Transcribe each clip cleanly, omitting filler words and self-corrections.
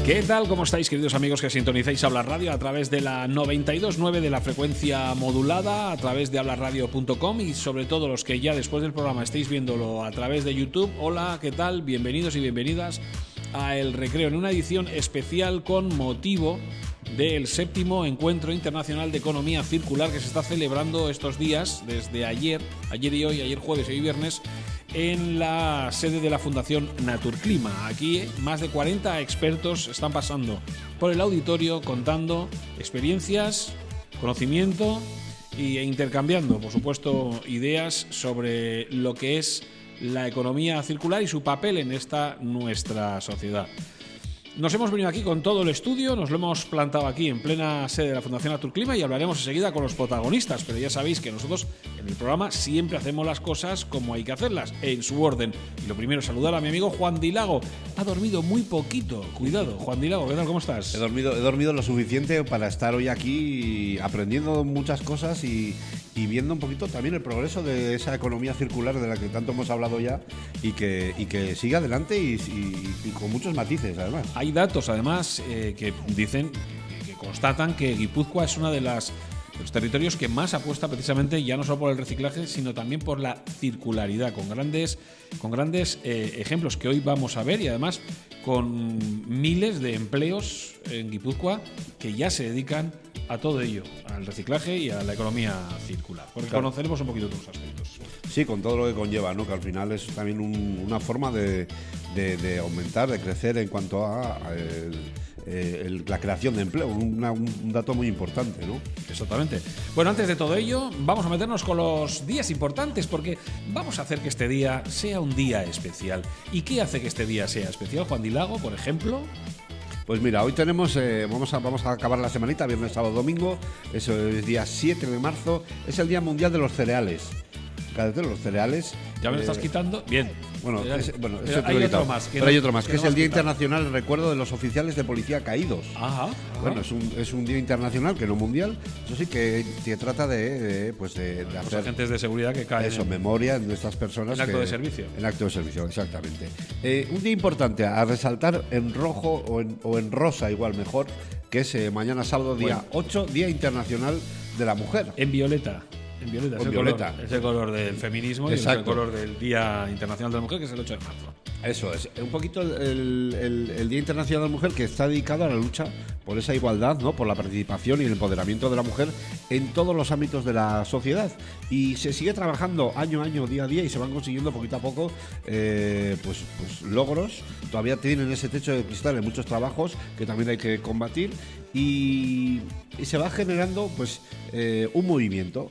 ¿Qué tal? ¿Cómo estáis, queridos amigos que sintonizáis Habla Radio a través de la 92.9 de la frecuencia modulada, a través de hablarradio.com y sobre todo los que ya después del programa estéis viéndolo a través de YouTube? Hola, ¿qué tal? Bienvenidos y bienvenidas a El Recreo, en una edición especial con motivo del 7º Encuentro Internacional de Economía Circular que se está celebrando estos días, desde ayer y hoy, ayer jueves y hoy viernes, en la sede de la Fundación Naturclima. Aquí más de 40 expertos están pasando por el auditorio contando experiencias, conocimiento e intercambiando, por supuesto, ideas sobre lo que es la economía circular y su papel en esta nuestra sociedad. Nos hemos venido aquí con todo el estudio, nos lo hemos plantado aquí en plena sede de la Fundación Naturclima y hablaremos enseguida con los protagonistas, pero ya sabéis que nosotros en el programa siempre hacemos las cosas como hay que hacerlas, en su orden. Y lo primero, saludar a mi amigo Juan Dilago. Ha dormido muy poquito, cuidado. Juan Dilago, ¿qué tal? ¿Cómo estás? He dormido lo suficiente para estar hoy aquí aprendiendo muchas cosas y viendo un poquito también el progreso de esa economía circular de la que tanto hemos hablado ya y que sigue adelante y con muchos matices, además. Hay datos, además, que dicen, que constatan que Guipúzcoa es uno de los territorios que más apuesta precisamente ya no solo por el reciclaje, sino también por la circularidad, con grandes ejemplos que hoy vamos a ver y además con miles de empleos en Guipúzcoa que ya se dedican a todo ello, al reciclaje y a la economía circular, porque claro, conoceremos un poquito todos los aspectos. Sí, con todo lo que conlleva, ¿no? Que al final es también una forma de aumentar, de crecer en cuanto a la creación de empleo, un dato muy importante, ¿no? Exactamente. Bueno, antes de todo ello, vamos a meternos con los días importantes, porque vamos a hacer que este día sea un día especial. ¿Y qué hace que este día sea especial, Juan Dilago, por ejemplo? Pues mira, hoy tenemos, vamos a acabar la semanita, viernes, sábado, domingo, eso es día 7 de marzo, es el Día Mundial de los Cereales. Fíjate, los cereales. ¿Ya me lo estás quitando? Bien. Bueno, hay otro más. Pero hay otro más, que es el Día Internacional en recuerdo de los oficiales de policía caídos. Ajá. Bueno, es un día internacional, que no mundial. Eso sí que trata de hacer los agentes de seguridad que caen. Eso, memoria de estas personas. En acto de servicio. En acto de servicio, exactamente. Un día importante a resaltar en rojo o en rosa, igual mejor, que es mañana sábado, día 8, Día Internacional de la Mujer. En violeta. En violeta, es el color del feminismo. Exacto. Y es el color del Día Internacional de la Mujer, que es el 8 de marzo. Eso es, un poquito el Día Internacional de la Mujer, que está dedicado a la lucha por esa igualdad, ¿no? Por la participación y el empoderamiento de la mujer en todos los ámbitos de la sociedad. Y se sigue trabajando año a año, día a día, y se van consiguiendo poquito a poco pues logros. Todavía tienen ese techo de cristal en muchos trabajos que también hay que combatir. Y se va generando pues un movimiento.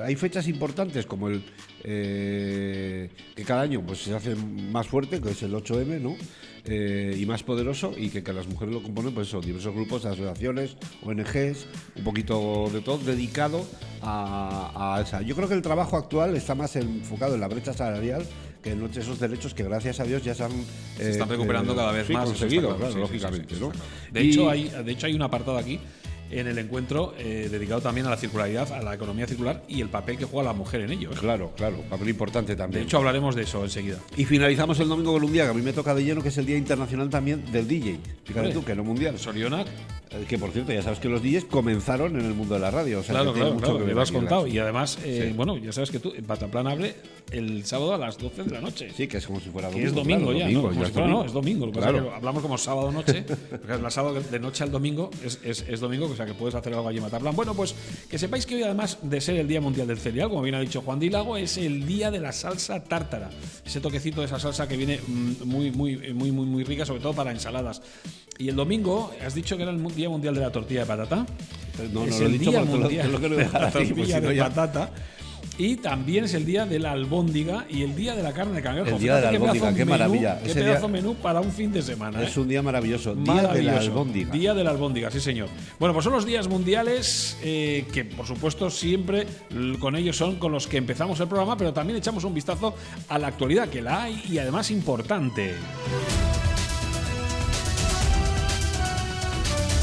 Hay fechas importantes como el que cada año pues se hace más fuerte, que es el 8M, ¿no? Y más poderoso, y que las mujeres lo componen pues eso, diversos grupos, asociaciones, ONGs, un poquito de todo dedicado a esa. Yo creo que el trabajo actual está más enfocado en la brecha salarial que en esos derechos que gracias a Dios ya se están recuperando cada vez más. Conseguido, claro, lógicamente, ¿no? De hecho hay un apartado aquí en el encuentro dedicado también a la circularidad, a la economía circular y el papel que juega la mujer en ello. Claro, papel importante también. De hecho, hablaremos de eso enseguida. Y finalizamos el domingo con un día que a mí me toca de lleno, que es el Día Internacional también del DJ. Fíjate tú, que no mundial. Sorionak. Que por cierto, ya sabes que los DJs comenzaron en el mundo de la radio. O sea, claro, que me lo has contado. Y además, bueno, ya sabes que tú, en Pataplan abre el sábado a las 12 de la noche. Sí, que es como si fuera domingo. Que es domingo, claro, ya, domingo, ¿no? No, es domingo. Lo que pasa es que hablamos como sábado noche, porque el sábado de noche al domingo es domingo, o sea que puedes hacer algo allí en Pataplan. Bueno, pues que sepáis que hoy, además de ser el Día Mundial del Cereal, como bien ha dicho Juan Dilago, es el día de la salsa tártara. Ese toquecito de esa salsa que viene muy rica, sobre todo para ensaladas. Y el domingo, has dicho que era el Día Mundial de la Tortilla de Patata. No, es lo he el dicho, Día Mundial de la Tortilla de Patata. Y también es el día de la albóndiga y el día de la carne de cangrejo. El día de la albóndiga, qué maravilla. Qué pedazo menú para un fin de semana. Es un día maravilloso. Día de la albóndiga. Día de la albóndiga, sí señor. Bueno, pues son los días mundiales que por supuesto siempre con ellos son con los que empezamos el programa, pero también echamos un vistazo a la actualidad, que la hay y además importante.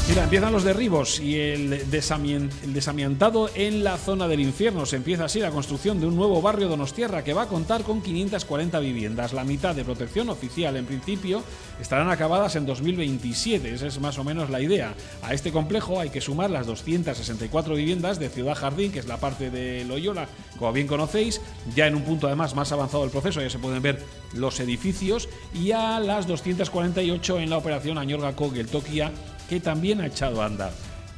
Mira, empiezan los derribos y el desamiantado en la zona del infierno. Se empieza así la construcción de un nuevo barrio donostiarra que va a contar con 540 viviendas. La mitad de protección oficial, en principio, estarán acabadas en 2027. Esa es más o menos la idea. A este complejo hay que sumar las 264 viviendas de Ciudad Jardín, que es la parte de Loyola, como bien conocéis. Ya en un punto además más avanzado del proceso ya se pueden ver los edificios. Y a las 248 en la operación Añorga-Geltokia, que también ha echado a andar.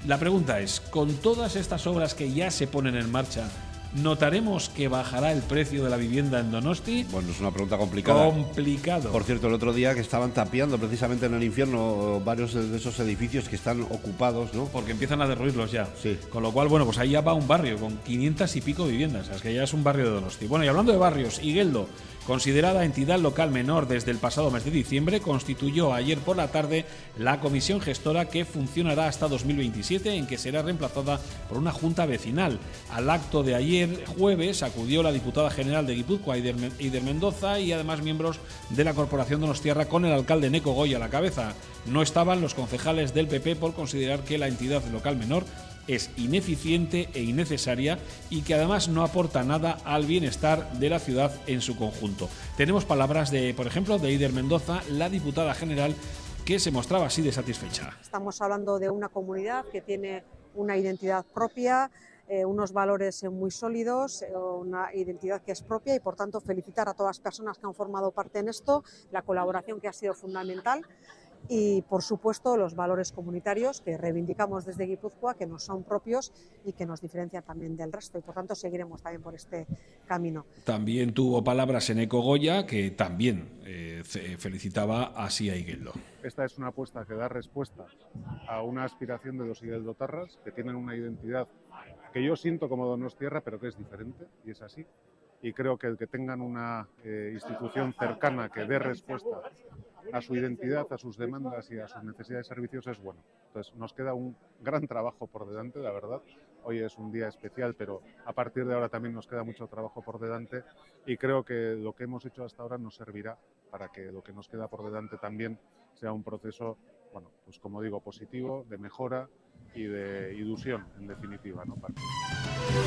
La pregunta es, con todas estas obras que ya se ponen en marcha, ¿notaremos que bajará el precio de la vivienda en Donosti? Bueno, es una pregunta complicada. Complicado. Por cierto, el otro día que estaban tapiando precisamente en el infierno varios de esos edificios que están ocupados, ¿no? Porque empiezan a derruirlos ya. Sí. Con lo cual, bueno, pues ahí ya va un barrio con 500 y pico viviendas. Es que ya es un barrio de Donosti. Bueno, y hablando de barrios, Igeldo, considerada entidad local menor desde el pasado mes de diciembre, constituyó ayer por la tarde la comisión gestora que funcionará hasta 2027, en que será reemplazada por una junta vecinal. Al acto de ayer, jueves, acudió la diputada general de Guipúzcoa, Eider Mendoza, y además miembros de la Corporación Donostiarra, con el alcalde Eneko Goya a la cabeza. No estaban los concejales del PP por considerar que la entidad local menor es ineficiente e innecesaria y que además no aporta nada al bienestar de la ciudad en su conjunto. Tenemos palabras de, por ejemplo, de Eider Mendoza, la diputada general, que se mostraba así de satisfecha. Estamos hablando de una comunidad que tiene una identidad propia, unos valores muy sólidos, una identidad que es propia, y por tanto felicitar a todas las personas que han formado parte en esto, la colaboración que ha sido fundamental. Y, por supuesto, los valores comunitarios que reivindicamos desde Guipúzcoa, que nos son propios y que nos diferencian también del resto. Y, por tanto, seguiremos también por este camino. También tuvo palabras Eneko Goya, que también felicitaba así a Igeldo. Esta es una apuesta que da respuesta a una aspiración de los igeldotarras, que tienen una identidad que yo siento como donostiarra, pero que es diferente, y es así. Y creo que el que tengan una institución cercana que dé respuesta a su identidad, a sus demandas y a sus necesidades de servicios es bueno. Entonces nos queda un gran trabajo por delante, la verdad. Hoy es un día especial, pero a partir de ahora también nos queda mucho trabajo por delante, y creo que lo que hemos hecho hasta ahora nos servirá para que lo que nos queda por delante también sea un proceso, bueno, pues como digo, positivo, de mejora y de ilusión, en definitiva, ¿no?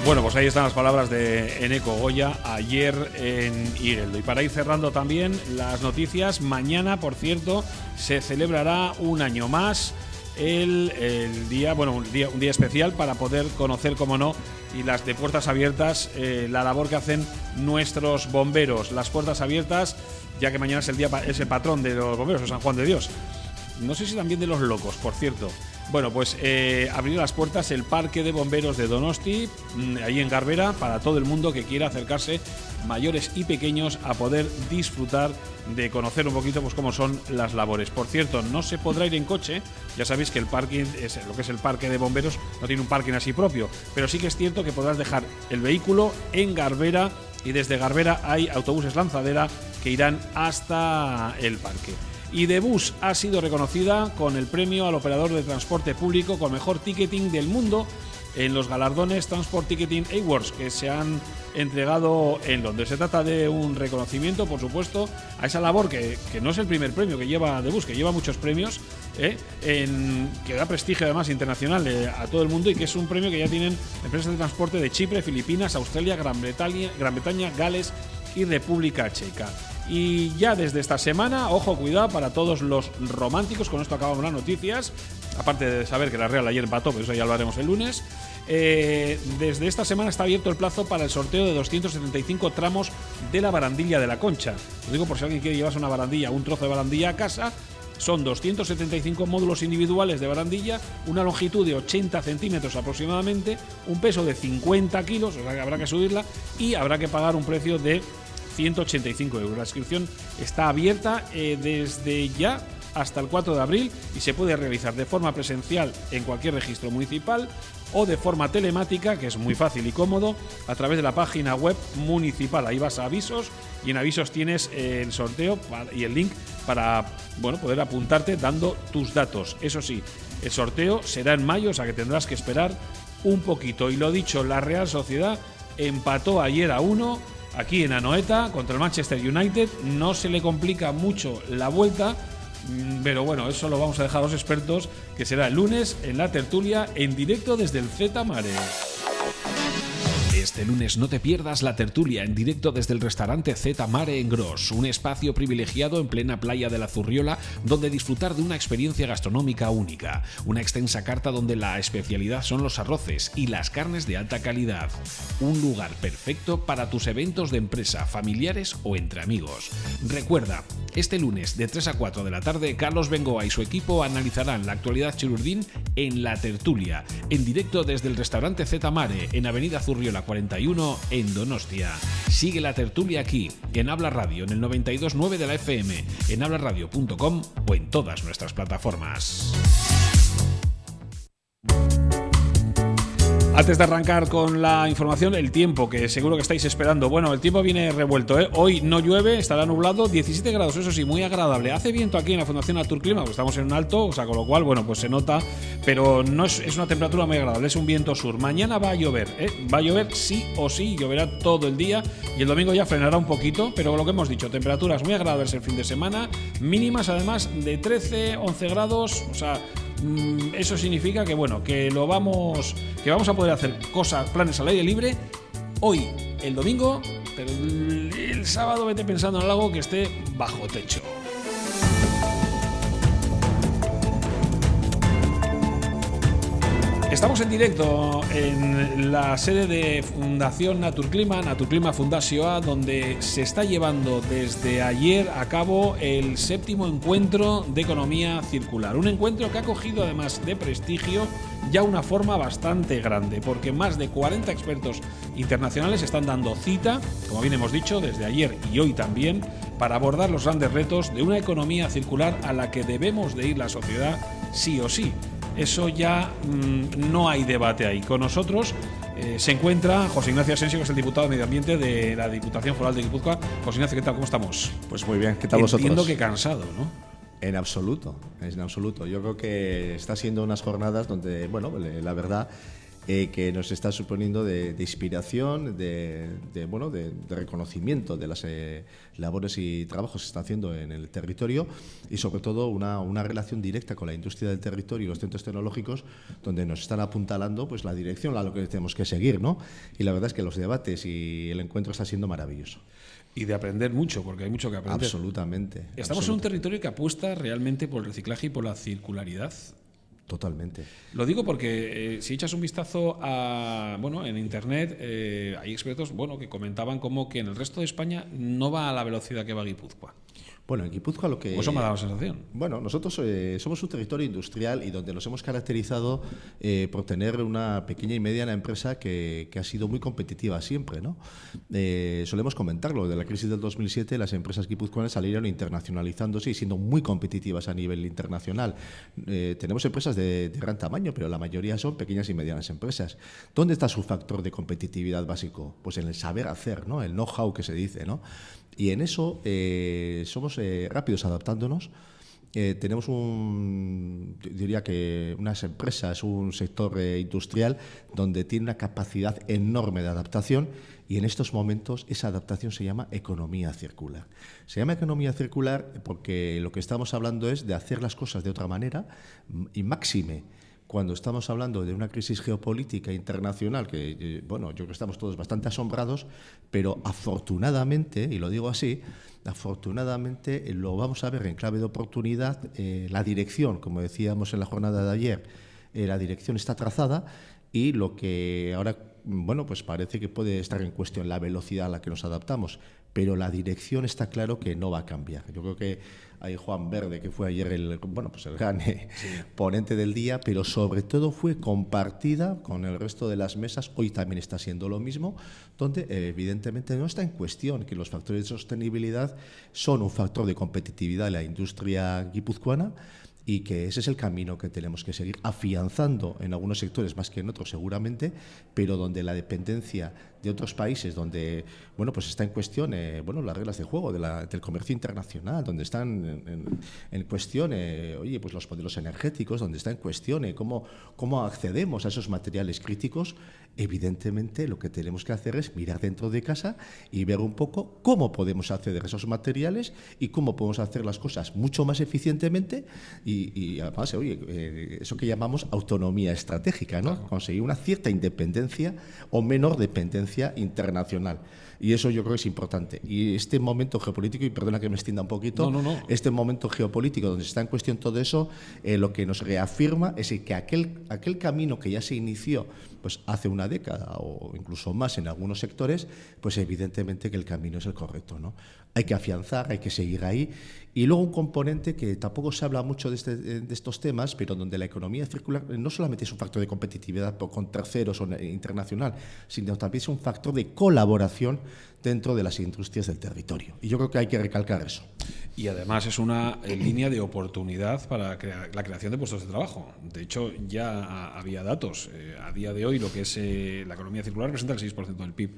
Bueno, pues ahí están las palabras de Eneko Goya ayer en Igeldo. Y para ir cerrando también las noticias, mañana, por cierto, se celebrará un año más el día, bueno, un día especial para poder conocer, como no, y las de puertas abiertas, la labor que hacen nuestros bomberos. Las puertas abiertas, ya que mañana es el patrón de los bomberos, de San Juan de Dios. No sé si también de los locos, por cierto. Bueno, pues abrió las puertas el Parque de Bomberos de Donosti, ahí en Garbera, para todo el mundo que quiera acercarse, mayores y pequeños, a poder disfrutar de conocer un poquito pues cómo son las labores. Por cierto, no se podrá ir en coche. Ya sabéis que el parking, lo que es el Parque de Bomberos, no tiene un parking así propio, pero sí que es cierto que podrás dejar el vehículo en Garbera, y desde Garbera hay autobuses lanzadera que irán hasta el parque. Y Debus ha sido reconocida con el premio al operador de transporte público con mejor ticketing del mundo en los galardones Transport Ticketing Awards, que se han entregado en Londres. Se trata de un reconocimiento, por supuesto, a esa labor que no es el primer premio que lleva Debus, que lleva muchos premios, que da prestigio además internacional a todo el mundo, y que es un premio que ya tienen empresas de transporte de Chipre, Filipinas, Australia, Gran Bretaña, Gales y República Checa. Y ya desde esta semana, ojo, cuidado para todos los románticos, con esto acabamos las noticias, aparte de saber que la Real ayer empató, pero eso ya lo haremos el lunes. Desde esta semana está abierto el plazo para el sorteo de 275 tramos de la barandilla de la Concha. Lo digo por si alguien quiere llevarse una barandilla, un trozo de barandilla a casa. Son 275 módulos individuales de barandilla, una longitud de 80 centímetros aproximadamente, un peso de 50 kilos, o sea que habrá que subirla, y habrá que pagar un precio de 185 euros. La inscripción está abierta desde ya hasta el 4 de abril y se puede realizar de forma presencial en cualquier registro municipal o de forma telemática, que es muy fácil y cómodo, a través de la página web municipal. Ahí vas a avisos y en avisos tienes el sorteo y el link para poder apuntarte dando tus datos. Eso sí, el sorteo será en mayo, o sea que tendrás que esperar un poquito. Y lo dicho, la Real Sociedad empató ayer a 1 aquí en Anoeta contra el Manchester United. No se le complica mucho la vuelta, Pero bueno, eso lo vamos a dejar a los expertos, que será el lunes en la tertulia en directo desde el Z Mare. Este lunes no te pierdas la tertulia en directo desde el restaurante Z Mare en Gros, un espacio privilegiado en plena playa de la Zurriola donde disfrutar de una experiencia gastronómica única, una extensa carta donde la especialidad son los arroces y las carnes de alta calidad, un lugar perfecto para tus eventos de empresa, familiares o entre amigos. Recuerda, este lunes de 3 a 4 de la tarde, Carlos Bengoa y su equipo analizarán la actualidad chirurdín en la tertulia, en directo desde el restaurante Z Mare en Avenida Zurriola 41 en Donostia. Sigue la tertulia aquí, en Habla Radio, en el 92.9 de la FM, en hablaradio.com o en todas nuestras plataformas. Antes de arrancar con la información, el tiempo, que seguro que estáis esperando. Bueno, el tiempo viene revuelto, ¿eh? Hoy no llueve, estará nublado, 17 grados, eso sí, muy agradable. Hace viento aquí en la Fundación Naturclima, porque estamos en un alto, o sea, con lo cual, bueno, pues se nota, pero no es una temperatura muy agradable, es un viento sur. Mañana va a llover, va a llover sí o sí, lloverá todo el día y el domingo ya frenará un poquito, pero lo que hemos dicho, temperaturas muy agradables el fin de semana, mínimas además de 13, 11 grados, o sea, eso significa que bueno, que vamos a poder hacer cosas, planes al aire libre hoy, el domingo, pero el sábado vete pensando en algo que esté bajo techo. Estamos en directo en la sede de Fundación Naturclima Fundazioa, donde se está llevando desde ayer a cabo el 7º encuentro de economía circular. Un encuentro que ha cogido, además de prestigio, ya una forma bastante grande, porque más de 40 expertos internacionales están dando cita, como bien hemos dicho, desde ayer y hoy también, para abordar los grandes retos de una economía circular a la que debemos de ir la sociedad sí o sí. Eso ya no hay debate ahí. Con nosotros se encuentra José Ignacio Asensio, que es el diputado de Medio Ambiente de la Diputación Foral de Guipúzcoa. José Ignacio, ¿qué tal? ¿Cómo estamos? Pues muy bien, ¿qué tal vosotros? Entiendo que cansado, ¿no? En absoluto. Yo creo que está siendo unas jornadas donde, bueno, la verdad, que nos está suponiendo de inspiración, de reconocimiento de las labores y trabajos que se están haciendo en el territorio y sobre todo una relación directa con la industria del territorio y los centros tecnológicos donde nos están apuntalando pues la dirección a lo que tenemos que seguir, ¿no? Y la verdad es que los debates y el encuentro está siendo maravilloso. Y de aprender mucho, porque hay mucho que aprender. Absolutamente. Estamos en un territorio que apuesta realmente por el reciclaje y por la circularidad. Totalmente. Lo digo porque si echas un vistazo en internet, hay expertos que comentaban como que en el resto de España no va a la velocidad que va Guipúzcoa. Bueno, en Guipúzcoa lo que... Eso me ha dado la sensación. Bueno, nosotros somos un territorio industrial y donde nos hemos caracterizado por tener una pequeña y mediana empresa que ha sido muy competitiva siempre, ¿no? Solemos comentarlo, de la crisis del 2007 las empresas guipuzcoanas salieron internacionalizándose y siendo muy competitivas a nivel internacional. Tenemos empresas de gran tamaño, pero la mayoría son pequeñas y medianas empresas. ¿Dónde está su factor de competitividad básico? Pues en el saber hacer, ¿no? El know-how que se dice, ¿no? Y en eso somos rápidos adaptándonos. Tenemos diría que unas empresas, un sector industrial donde tiene una capacidad enorme de adaptación y en estos momentos esa adaptación se llama economía circular. Se llama economía circular porque lo que estamos hablando es de hacer las cosas de otra manera y máxime cuando estamos hablando de una crisis geopolítica internacional que, yo creo que estamos todos bastante asombrados, pero afortunadamente, y lo digo así, afortunadamente lo vamos a ver en clave de oportunidad. La dirección, como decíamos en la jornada de ayer, la dirección está trazada y lo que ahora, pues parece que puede estar en cuestión la velocidad a la que nos adaptamos, pero la dirección está claro que no va a cambiar. Yo creo que hay Juan Verde, que fue ayer el gran ponente del día, pero sobre todo fue compartida con el resto de las mesas. Hoy también está siendo lo mismo, donde evidentemente no está en cuestión que los factores de sostenibilidad son un factor de competitividad de la industria guipuzcoana y que ese es el camino que tenemos que seguir, afianzando en algunos sectores más que en otros seguramente, pero donde la dependencia de otros países donde, bueno, pues está en cuestión, las reglas de juego del comercio internacional, donde están en cuestión, oye, pues los modelos energéticos, donde está en cuestión cómo accedemos a esos materiales críticos. Evidentemente, lo que tenemos que hacer es mirar dentro de casa y ver un poco cómo podemos acceder a esos materiales y cómo podemos hacer las cosas mucho más eficientemente y además, oye, eso que llamamos autonomía estratégica, ¿no? Conseguir una cierta independencia o menor dependencia internacional. Y eso yo creo que es importante. Y este momento geopolítico, y perdona que me extienda un poquito, este momento geopolítico donde está en cuestión todo eso, lo que nos reafirma es que aquel camino que ya se inició pues hace una década o incluso más en algunos sectores, pues evidentemente que el camino es el correcto, ¿no? Hay que afianzar, hay que seguir ahí. Y luego un componente que tampoco se habla mucho de estos temas, pero donde la economía circular no solamente es un factor de competitividad con terceros o internacional, sino también es un factor de colaboración dentro de las industrias del territorio. Y yo creo que hay que recalcar eso. Y además es una línea de oportunidad para la creación de puestos de trabajo. De hecho, ya había datos. A día de hoy lo que es la economía circular representa el 6% del PIB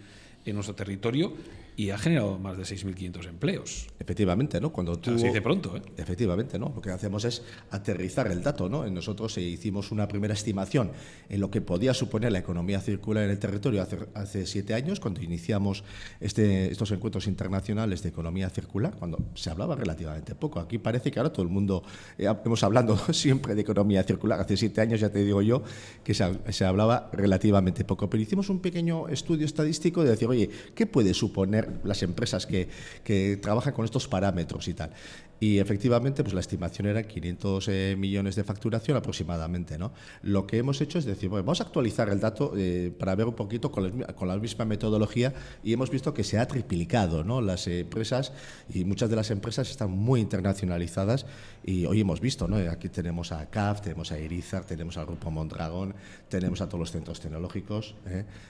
en nuestro territorio y ha generado más de 6.500 empleos. Efectivamente, ¿no? Cuando tú... Se dice pronto, ¿eh? Efectivamente, ¿no? Lo que hacemos es aterrizar el dato, ¿no? Nosotros hicimos una primera estimación en lo que podía suponer la economía circular en el territorio hace 7 años, cuando iniciamos estos encuentros internacionales de economía circular, cuando se hablaba relativamente poco. Aquí parece que ahora todo el mundo hemos hablando siempre de economía circular. Hace 7 años, ya te digo yo, que se hablaba relativamente poco. Pero hicimos un pequeño estudio estadístico de decir, oye, ¿qué puede suponer las empresas que trabajan con estos parámetros y tal? Y efectivamente, pues la estimación era 500 millones de facturación aproximadamente, ¿no? Lo que hemos hecho es decir, bueno, vamos a actualizar el dato para ver un poquito con la misma metodología, y hemos visto que se ha triplicado, ¿no? Las empresas, y muchas de las empresas están muy internacionalizadas, y hoy hemos visto, ¿no? Aquí tenemos a CAF, tenemos a Irizar, tenemos al Grupo Mondragón, tenemos a todos los centros tecnológicos.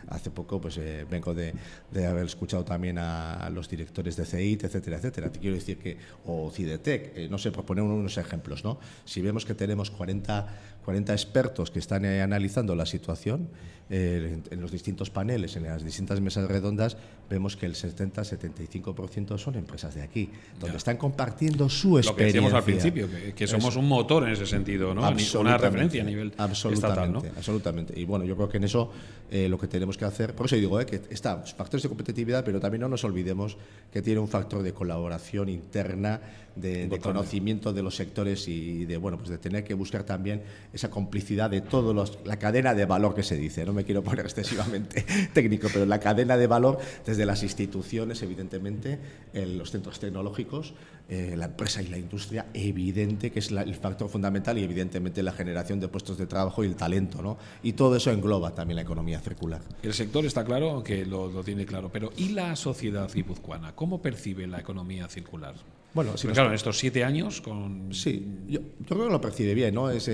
Hace poco pues vengo de haber escuchado también a los directores de CEIT, etcétera, etcétera. Te quiero decir que, o CIDETEC, no sé, por poner unos ejemplos, ¿no? Si vemos que tenemos 40 expertos que están analizando la situación en los distintos paneles, en las distintas mesas redondas, vemos que el 70-75% son empresas de aquí, donde están compartiendo su experiencia. Lo que decíamos al principio, que somos un motor en ese sentido, ¿no? Una referencia a nivel estatal, ¿no? Absolutamente. Y bueno, yo creo que en eso lo que tenemos que hacer, por eso digo, que está factores de competitividad, pero también no nos olvidemos que tiene un factor de colaboración interna, de conocimiento de los sectores y de, bueno, pues de tener que buscar también esa complicidad de todos la cadena de valor que se dice. No me quiero poner excesivamente técnico, pero la cadena de valor desde las instituciones, evidentemente, los centros tecnológicos, la empresa y la industria, evidente que es el factor fundamental, y evidentemente la generación de puestos de trabajo y el talento, ¿no? Y todo eso engloba también la economía circular. El sector está claro que lo tiene claro, pero ¿y la sociedad guipuzcoana? ¿Cómo percibe la economía circular? Bueno, claro, en estos 7 años Sí, yo creo que lo percibe bien, ¿no? Es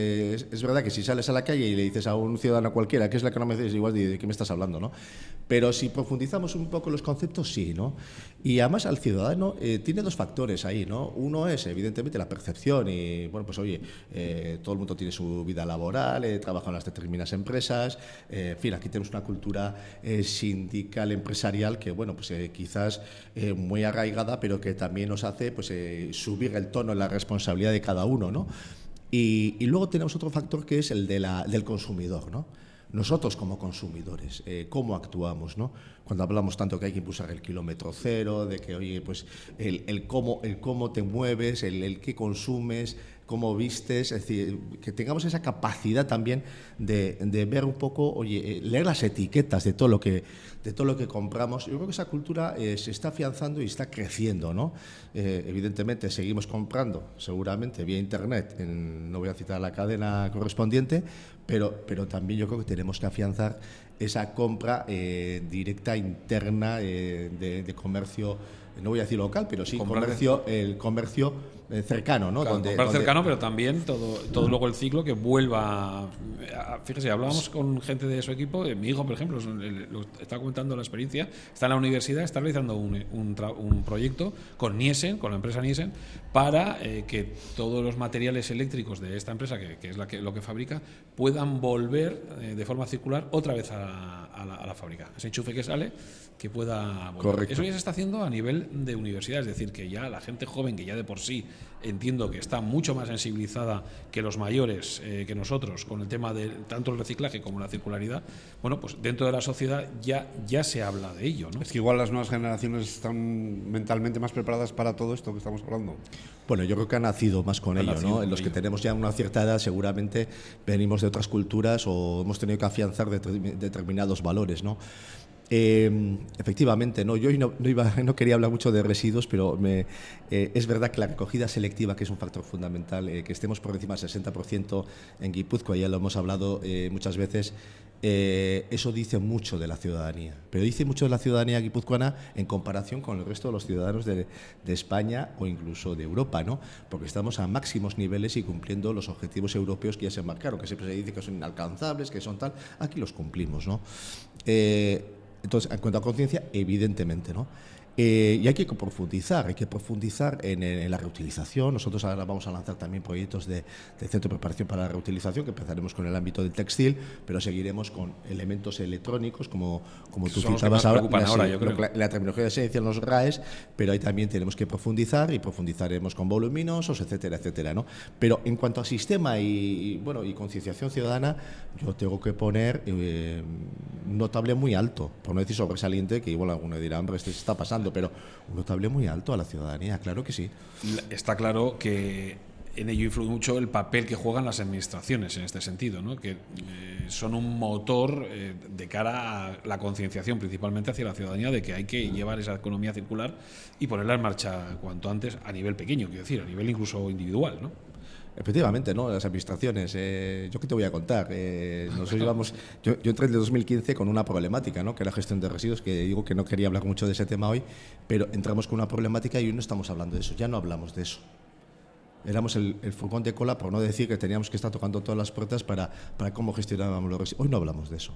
verdad que si sales a la calle y le dices a un ciudadano cualquiera qué es la economía, es igual de qué me estás hablando, ¿no? Pero si profundizamos un poco los conceptos, sí, ¿no? Y además al ciudadano tiene 2 factores ahí, ¿no? Uno es, evidentemente, la percepción y, bueno, pues oye, todo el mundo tiene su vida laboral, trabaja en las determinadas empresas, en fin, aquí tenemos una cultura sindical, empresarial, que, bueno, pues quizás muy arraigada, pero que también nos hace, pues, subir el tono en la responsabilidad de cada uno, ¿no? Y luego tenemos otro factor que es el del consumidor, ¿no? Nosotros como consumidores, ¿cómo actuamos, no? Cuando hablamos tanto que hay que impulsar el kilómetro cero, de que, oye, pues el cómo te mueves, el qué consumes, cómo vistes, es decir, que tengamos esa capacidad también de ver un poco, oye, leer las etiquetas de todo lo que compramos. Yo creo que esa cultura se está afianzando y está creciendo, ¿no? Evidentemente seguimos comprando, seguramente vía internet, no voy a citar la cadena correspondiente, pero también yo creo que tenemos que afianzar esa compra directa, interna, de comercio, no voy a decir local, pero sí el comercio cercano, ¿no? Claro, comprar cercano, pero también todo luego el ciclo que vuelva. Fíjese, hablábamos con gente de su equipo. Mi hijo, por ejemplo, lo está comentando la experiencia. Está en la universidad, está realizando un proyecto con Nielsen, con la empresa Nielsen, para que todos los materiales eléctricos de esta empresa, que es lo que fabrica, puedan volver de forma circular otra vez a la fábrica. Ese enchufe que sale, que pueda volver. Correcto. Eso ya se está haciendo a nivel de universidad, es decir, que ya la gente joven, que ya de por sí entiendo que está mucho más sensibilizada que los mayores, que nosotros, con el tema de tanto el reciclaje como la circularidad, bueno, pues dentro de la sociedad ya se habla de ello, ¿no? Es que igual las nuevas generaciones están mentalmente más preparadas para todo esto que estamos hablando. Bueno, yo creo que ha nacido más con ello, ¿no? En los que tenemos ya una cierta edad, seguramente venimos de otras culturas o hemos tenido que afianzar determinados valores, ¿no? Efectivamente, no, yo no quería hablar mucho de residuos, pero es verdad que la recogida selectiva, que es un factor fundamental, que estemos por encima del 60% en Guipúzcoa, ya lo hemos hablado muchas veces, eso dice mucho de la ciudadanía, pero dice mucho de la ciudadanía guipuzcoana en comparación con el resto de los ciudadanos de España o incluso de Europa, ¿no? Porque estamos a máximos niveles y cumpliendo los objetivos europeos que ya se marcaron, que siempre se dice que son inalcanzables, que son tal, aquí los cumplimos, ¿no? Entonces, en cuanto a conciencia, evidentemente, ¿no? Y hay que profundizar en la reutilización. Nosotros ahora vamos a lanzar también proyectos de centro de preparación para la reutilización, que empezaremos con el ámbito del textil, pero seguiremos con elementos electrónicos, como tú citabas ahora, la terminología de esencia en los RAEs, pero ahí también tenemos que profundizar y profundizaremos con voluminosos, etcétera, etcétera, ¿no? Pero en cuanto a sistema y concienciación ciudadana, yo tengo que poner un notable muy alto, por no decir sobresaliente, que igual alguno dirá, hombre, esto se está pasando, pero un notable muy alto a la ciudadanía, claro que sí. Está claro que en ello influye mucho el papel que juegan las administraciones en este sentido, ¿no? Que son un motor de cara a la concienciación, principalmente hacia la ciudadanía, de que hay que llevar esa economía circular y ponerla en marcha cuanto antes a nivel pequeño, quiero decir, a nivel incluso individual, ¿no? Efectivamente, ¿no? Las administraciones. ¿Yo qué te voy a contar? Nosotros yo entré en el 2015 con una problemática, ¿no? Que era gestión de residuos, que digo que no quería hablar mucho de ese tema hoy, pero entramos con una problemática y hoy no estamos hablando de eso, ya no hablamos de eso. Éramos el furgón de cola, por no decir que teníamos que estar tocando todas las puertas para cómo gestionábamos los residuos. Hoy no hablamos de eso.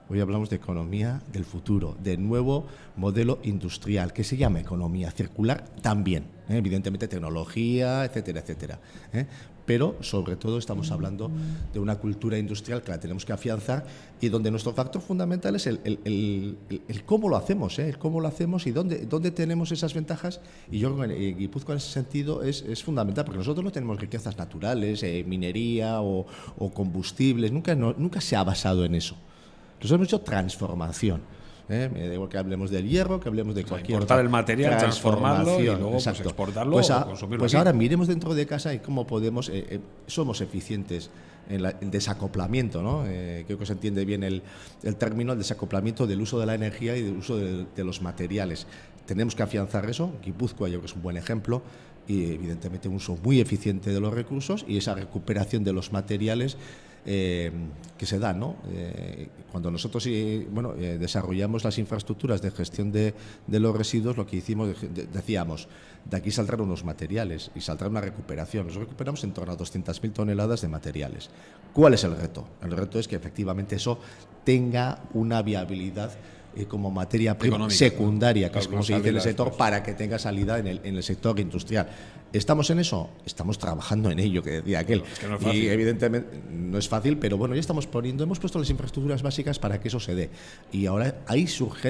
Hoy hablamos de economía del futuro, de nuevo modelo industrial, que se llama economía circular también, evidentemente tecnología, etcétera, etcétera. Pero sobre todo estamos hablando de una cultura industrial que la tenemos que afianzar y donde nuestro factor fundamental es el cómo lo hacemos, el cómo lo hacemos y dónde tenemos esas ventajas. Y yo creo que Guipúzcoa en ese sentido es fundamental, porque nosotros no tenemos riquezas naturales, minería o combustibles, nunca se ha basado en eso. Nosotros hemos hecho transformación. Me da igual que hablemos del hierro, que hablemos de cualquier importar el material, transformarlo y luego pues, exportarlo o consumirlo. Pues ahora miremos dentro de casa y cómo podemos, somos eficientes en el desacoplamiento, ¿no? Creo que se entiende bien el término, el desacoplamiento del uso de la energía y del uso de los materiales. Tenemos que afianzar eso. Guipúzcoa yo creo que es un buen ejemplo y evidentemente un uso muy eficiente de los recursos y esa recuperación de los materiales que se da, ¿no? Cuando nosotros desarrollamos las infraestructuras de gestión de los residuos, lo que hicimos, decíamos, de aquí saldrán unos materiales y saldrá una recuperación. Nosotros recuperamos en torno a 200.000 toneladas de materiales. ¿Cuál es el reto? El reto es que efectivamente eso tenga una viabilidad como materia prima secundaria, que es como se dice en el sector, para que tenga salida en el sector industrial. ¿Estamos en eso? Estamos trabajando en ello, que decía aquel. Es que no es fácil. Y evidentemente no es fácil, pero bueno, ya hemos puesto las infraestructuras básicas para que eso se dé. Y ahora ahí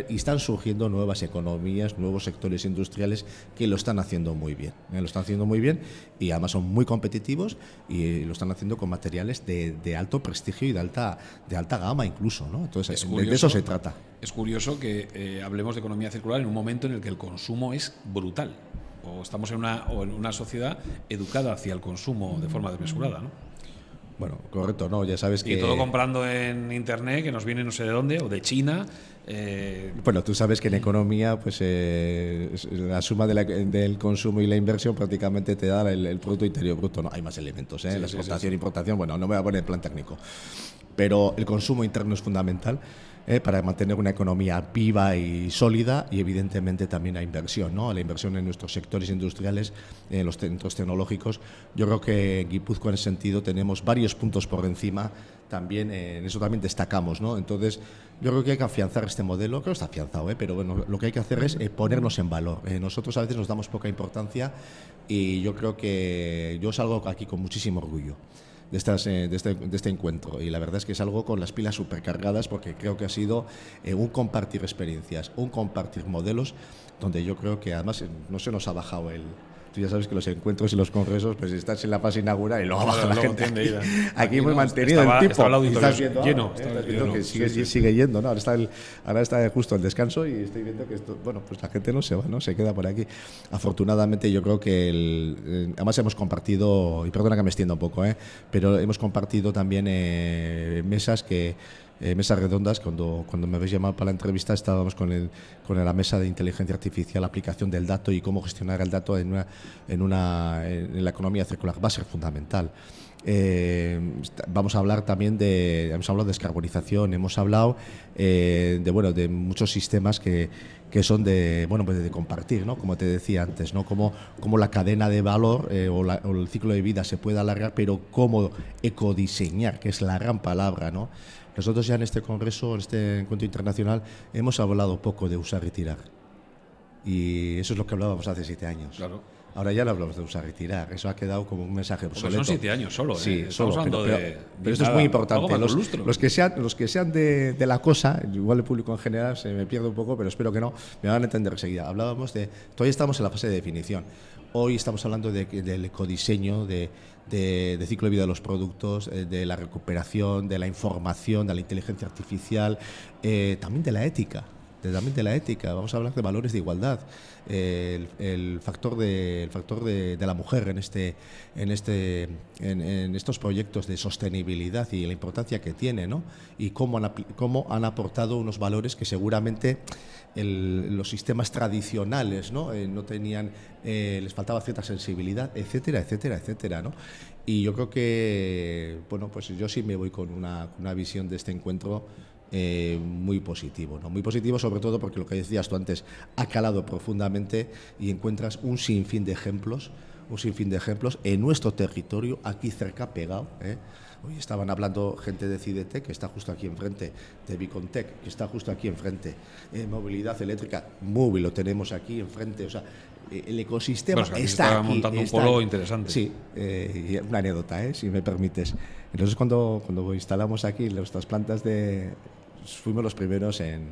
están surgiendo nuevas economías, nuevos sectores industriales que lo están haciendo muy bien. Lo están haciendo muy bien y además son muy competitivos y lo están haciendo con materiales de alto prestigio y de alta gama incluso, ¿no? Entonces, de eso se trata. Es curioso que hablemos de economía circular en un momento en el que el consumo es brutal. O estamos en una sociedad educada hacia el consumo de forma desmesurada, ¿no? Bueno, correcto, no, ya sabes que... Y todo comprando en Internet, que nos viene no sé de dónde, o de China. Bueno, tú sabes que en economía, pues la suma del consumo y la inversión prácticamente te da el Producto Interior Bruto. No, hay más elementos, la exportación, importación, bueno, no me voy a poner en plan técnico. pero el consumo interno es fundamental para mantener una economía viva y sólida, y evidentemente también la inversión, ¿no? La inversión en nuestros sectores industriales, en los centros tecnológicos. Yo creo que en Guipúzcoa, en ese sentido, tenemos varios puntos por encima. También en eso también destacamos, ¿no? Entonces, yo creo que hay que afianzar este modelo. Creo que está afianzado, pero bueno, lo que hay que hacer es ponernos en valor. Nosotros a veces nos damos poca importancia, y yo creo que yo salgo aquí con muchísimo orgullo de este encuentro, y la verdad es que es algo con las pilas supercargadas, porque creo que ha sido un compartir experiencias, un compartir modelos, donde yo creo que además no se nos ha bajado el... Tú ya sabes que los encuentros y los congresos, pues estás en la fase inaugural y luego baja la gente. Aquí muy mantenido el tipo. Estaba el auditorio viendo, lleno. Estás viendo que sigue yendo, ¿no? Ahora está justo el descanso, y estoy viendo que esto, bueno, pues la gente no se va, ¿no? Se queda por aquí. Afortunadamente, yo creo que además hemos compartido, y perdona que me extienda un poco, pero hemos compartido también mesas redondas. Cuando me habéis llamado para la entrevista, estábamos con la mesa de inteligencia artificial, aplicación del dato y cómo gestionar el dato en la economía circular. Va a ser fundamental. Vamos a hablar también hemos hablado de descarbonización, hemos hablado de muchos sistemas que son de compartir, ¿no? Como te decía antes, ¿no? Cómo la cadena de valor o el ciclo de vida se puede alargar, pero cómo ecodiseñar, que es la gran palabra, ¿no? Nosotros ya en este congreso, en este encuentro internacional, hemos hablado poco de usar y tirar. Y eso es lo que hablábamos hace 7 años. Claro. Ahora ya no hablamos de usar y tirar. Eso ha quedado como un mensaje obsoleto. Porque son 7 años solo, ¿eh? Sí, estamos hablando pero esto es muy importante. Los que sean de la cosa, igual el público en general se me pierde un poco, pero espero que no, me van a entender enseguida. Hablábamos todavía estamos en la fase de definición. Hoy estamos hablando del ecodiseño, de ciclo de vida de los productos, de la recuperación, de la información, de la inteligencia artificial, también de la ética. Vamos a hablar de valores de igualdad, el factor de la mujer en estos proyectos de sostenibilidad y la importancia que tiene, ¿no? Y cómo han aportado unos valores que seguramente los sistemas tradicionales no tenían, les faltaba cierta sensibilidad, etcétera, ¿no? Y yo creo que, bueno, pues yo sí me voy con una visión de este encuentro muy positivo, ¿no? Muy positivo, sobre todo porque lo que decías tú antes ha calado profundamente, y encuentras un sinfín de ejemplos en nuestro territorio, aquí cerca, pegado. Hoy estaban hablando gente de Cidetec, que está justo aquí enfrente, de Bicontec, que está justo aquí enfrente, movilidad eléctrica, Móvil lo tenemos aquí enfrente, o sea, el ecosistema está aquí. Montando un polo interesante. Sí, una anécdota, si me permites. Entonces, cuando instalamos aquí nuestras plantas fuimos los primeros en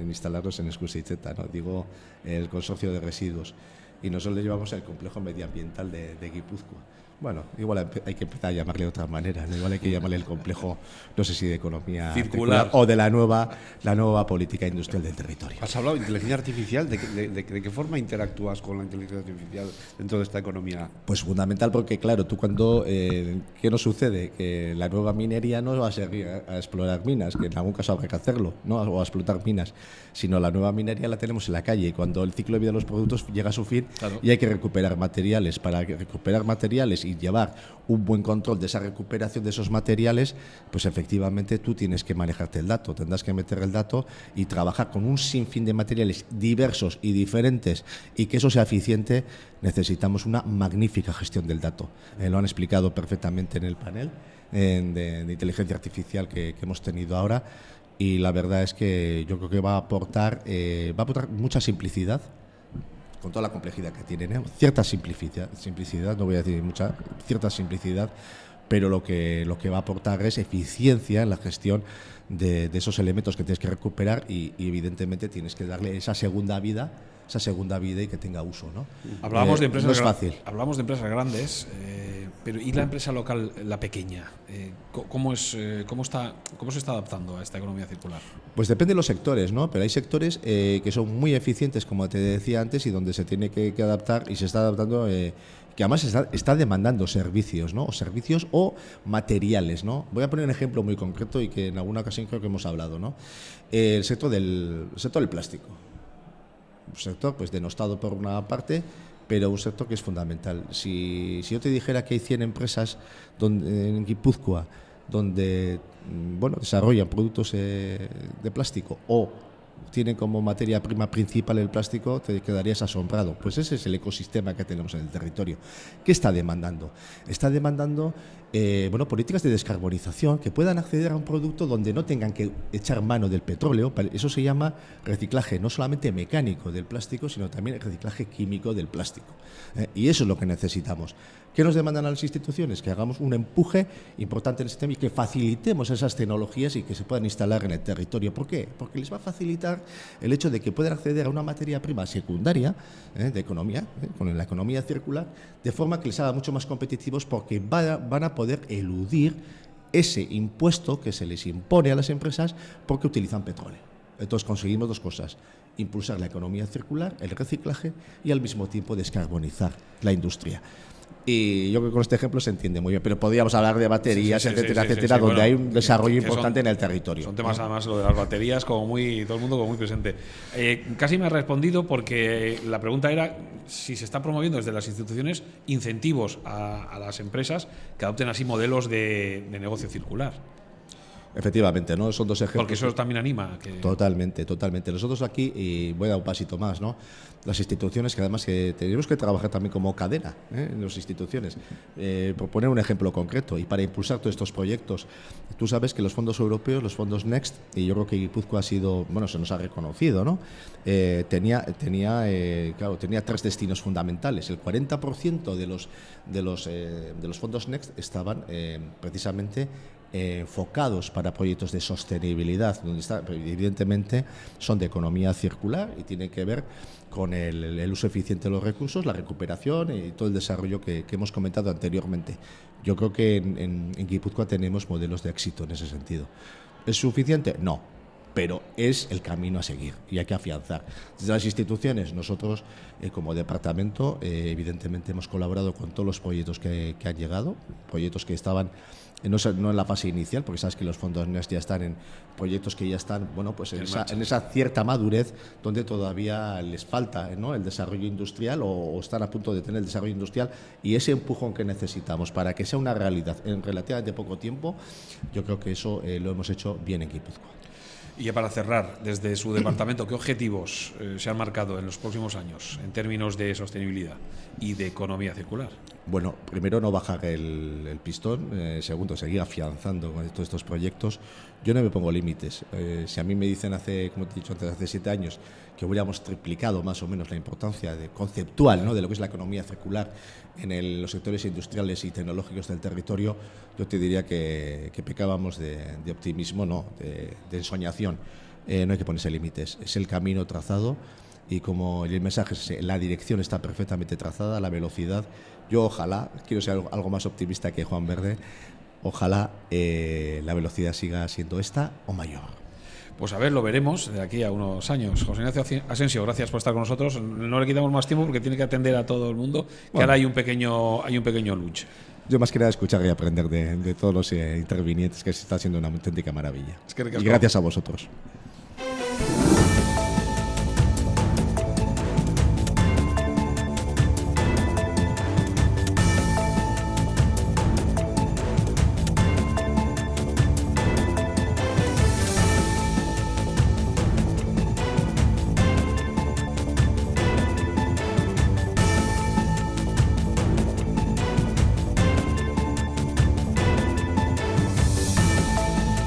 instalarlos en Escusitzeta, ¿no? Digo, el consorcio de residuos. Y nosotros le llevamos el complejo medioambiental de Guipúzcoa. Bueno, igual hay que empezar a llamarle de otra manera, ¿no? Igual hay que llamarle el complejo, no sé si de economía circular o de la nueva política industrial del territorio. Has hablado de inteligencia artificial, ¿de qué forma interactúas con la inteligencia artificial dentro de esta economía? Pues fundamental, porque claro, tú cuando ¿qué nos sucede? Que la nueva minería no va a servir a explorar minas, que en algún caso habrá que hacerlo, ¿no? O a explotar minas, sino la nueva minería la tenemos en la calle, y cuando el ciclo de vida de los productos llega a su fin, claro, y hay que recuperar materiales. Para recuperar materiales y llevar un buen control de esa recuperación de esos materiales, pues efectivamente tú tienes que manejarte el dato, tendrás que meter el dato y trabajar con un sinfín de materiales diversos y diferentes, y que eso sea eficiente. Necesitamos una magnífica gestión del dato. Lo han explicado perfectamente en el panel de inteligencia artificial que hemos tenido ahora, y la verdad es que yo creo que va a aportar mucha simplicidad, con toda la complejidad que tienen, cierta simplicidad, no voy a decir mucha, cierta simplicidad, pero lo que va a aportar es eficiencia en la gestión de esos elementos que tienes que recuperar, y evidentemente tienes que darle esa segunda vida y que tenga uso, ¿no? Hablábamos de empresas, no es fácil. Hablamos de empresas grandes, pero ¿y la empresa local, la pequeña? ¿Cómo se está adaptando a esta economía circular? Pues depende de los sectores, ¿no? Pero hay sectores que son muy eficientes, como te decía antes, y donde se tiene que adaptar, y se está adaptando, que además está demandando servicios, ¿no? O servicios o materiales, ¿no? Voy a poner un ejemplo muy concreto y que en alguna ocasión creo que hemos hablado, ¿no? El sector del plástico. Un sector pues denostado por una parte, pero un sector que es fundamental. Si yo te dijera que hay 100 empresas en Guipúzcoa donde desarrollan productos de plástico o tienen como materia prima principal el plástico, te quedarías asombrado. Pues ese es el ecosistema que tenemos en el territorio. ¿Qué está demandando? Está demandando políticas de descarbonización que puedan acceder a un producto donde no tengan que echar mano del petróleo. Eso se llama reciclaje, no solamente mecánico del plástico, sino también reciclaje químico del plástico. Y eso es lo que necesitamos. ¿Qué nos demandan a las instituciones? Que hagamos un empuje importante en el sistema y que facilitemos esas tecnologías y que se puedan instalar en el territorio. ¿Por qué? Porque les va a facilitar el hecho de que puedan acceder a una materia prima secundaria de economía, con la economía circular, de forma que les haga mucho más competitivos, porque van a poder eludir ese impuesto que se les impone a las empresas porque utilizan petróleo. Entonces conseguimos dos cosas: impulsar la economía circular, el reciclaje, y al mismo tiempo descarbonizar la industria. Y yo creo que con este ejemplo se entiende muy bien, pero podríamos hablar de baterías, etcétera, donde hay un desarrollo importante en el territorio. Son temas, además, lo de las baterías, todo el mundo como muy presente. Casi me ha respondido, porque la pregunta era si se está promoviendo desde las instituciones incentivos a las empresas que adopten así modelos de negocio circular. Efectivamente, ¿no? Son dos ejemplos. Porque eso también anima. Totalmente. Nosotros aquí, y voy a dar un pasito más, ¿no? Las instituciones, que además que tenemos que trabajar también como cadena en las instituciones. Por poner un ejemplo concreto, y para impulsar todos estos proyectos, tú sabes que los fondos europeos, los fondos Next, y yo creo que Guipúzcoa ha sido, se nos ha reconocido, ¿no? Tenía 3 destinos fundamentales. El 40% de los fondos Next estaban precisamente enfocados para proyectos de sostenibilidad, donde evidentemente son de economía circular y tienen que ver con el uso eficiente de los recursos, la recuperación y todo el desarrollo que hemos comentado anteriormente. Yo creo que en Guipúzcoa tenemos modelos de éxito en ese sentido. ¿Es suficiente? No, pero es el camino a seguir y hay que afianzar. Desde las instituciones, nosotros como departamento, evidentemente hemos colaborado con todos los proyectos que han llegado, proyectos que estaban no en la fase inicial, porque sabes que los fondos Next ya están en proyectos que ya están en esa cierta madurez, donde todavía les falta, ¿no?, el desarrollo industrial, o están a punto de tener el desarrollo industrial, y ese empujón que necesitamos para que sea una realidad en relativamente poco tiempo. Yo creo que eso lo hemos hecho bien en Guipúzcoa. Y ya para cerrar, desde su departamento, ¿qué objetivos se han marcado en los próximos años en términos de sostenibilidad y de economía circular? Bueno, primero, no bajar el pistón. Segundo, seguir afianzando con todos estos proyectos. Yo no me pongo límites. Si a mí me dicen como te he dicho antes, hace 7 años, que hubiéramos triplicado más o menos la importancia conceptual, ¿no?, de lo que es la economía circular en los sectores industriales y tecnológicos del territorio, yo te diría que pecábamos de optimismo, no, de ensoñación. No hay que ponerse límites. Es el camino trazado, y como el mensaje es, la dirección está perfectamente trazada, la velocidad. Yo ojalá, quiero ser algo más optimista que Juan Verde, ojalá la velocidad siga siendo esta o mayor. Pues a ver, lo veremos de aquí a unos años. José Ignacio Asensio, gracias por estar con nosotros. No le quitamos más tiempo porque tiene que atender a todo el mundo, que ahora hay un pequeño lunch. Yo más que nada escuchar y aprender de todos los intervinientes, que se está haciendo una auténtica maravilla. Y gracias a vosotros.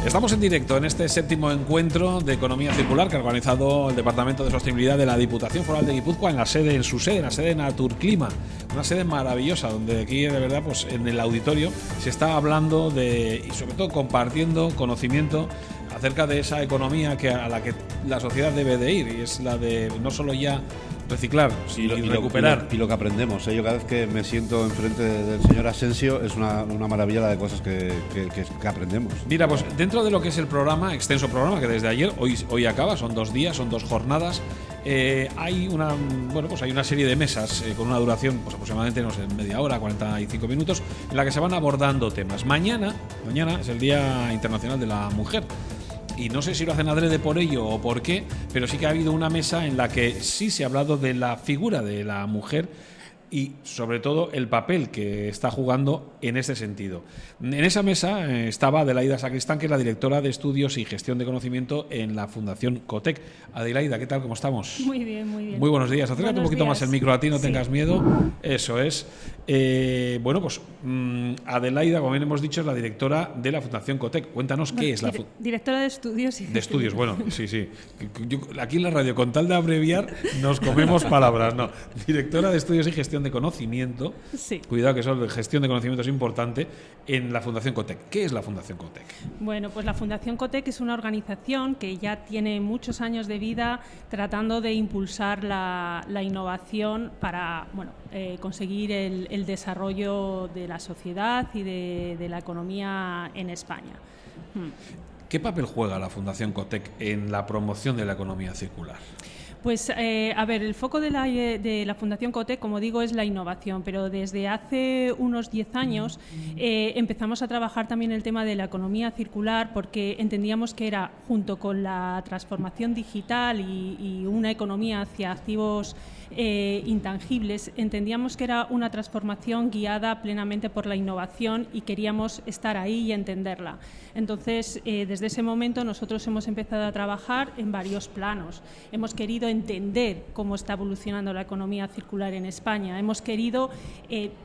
Estamos en directo en este 7º encuentro de economía circular que ha organizado el Departamento de Sostenibilidad de la Diputación Foral de Guipúzcoa en su sede, en la sede Naturclima, una sede maravillosa donde aquí de verdad, pues en el auditorio se está hablando y sobre todo compartiendo conocimiento acerca de esa economía a la que la sociedad debe de ir, y es la de no solo ya reciclar y recuperar. Y lo que aprendemos. Yo cada vez que me siento enfrente del señor Asensio es una maravilla la de cosas que aprendemos. Mira, pues dentro de lo que es el programa, extenso programa que desde ayer, hoy acaba, son 2 días, son 2 jornadas. Hay una serie de mesas con una duración aproximadamente media hora, 45 minutos, en la que se van abordando temas. Mañana es el Día Internacional de la Mujer. Y no sé si lo hacen adrede por ello o por qué, pero sí que ha habido una mesa en la que sí se ha hablado de la figura de la mujer y sobre todo el papel que está jugando en este sentido. En esa mesa estaba Adelaida Sacristán, que es la directora de Estudios y Gestión de Conocimiento en la Fundación COTEC. Adelaida, ¿qué tal? ¿Cómo estamos? Muy bien, muy bien. Muy buenos días. Acércate un poquito más el micro a ti, no tengas miedo. Eso es. Bueno, pues Adelaida, como bien hemos dicho, es la directora de la Fundación COTEC. Cuéntanos qué es la directora de Estudios. De Estudios, bueno, sí. Aquí en la radio, con tal de abreviar, nos comemos palabras. No, directora de Estudios y Gestión de Conocimiento. Sí. Cuidado, que eso de gestión de conocimiento es importante en la Fundación COTEC. ¿Qué es la Fundación COTEC? Bueno, pues la Fundación COTEC es una organización que ya tiene muchos años de vida tratando de impulsar la innovación para conseguir el desarrollo de la sociedad y de la economía en España. ¿Qué papel juega la Fundación COTEC en la promoción de la economía circular? Pues, el foco de la Fundación COTEC, como digo, es la innovación, pero desde hace unos 10 años empezamos a trabajar también el tema de la economía circular, porque entendíamos que era, junto con la transformación digital y una economía hacia activos intangibles, entendíamos que era una transformación guiada plenamente por la innovación y queríamos estar ahí y entenderla. Entonces, desde ese momento nosotros hemos empezado a trabajar en varios planos. Hemos querido entender cómo está evolucionando la economía circular en España. Hemos querido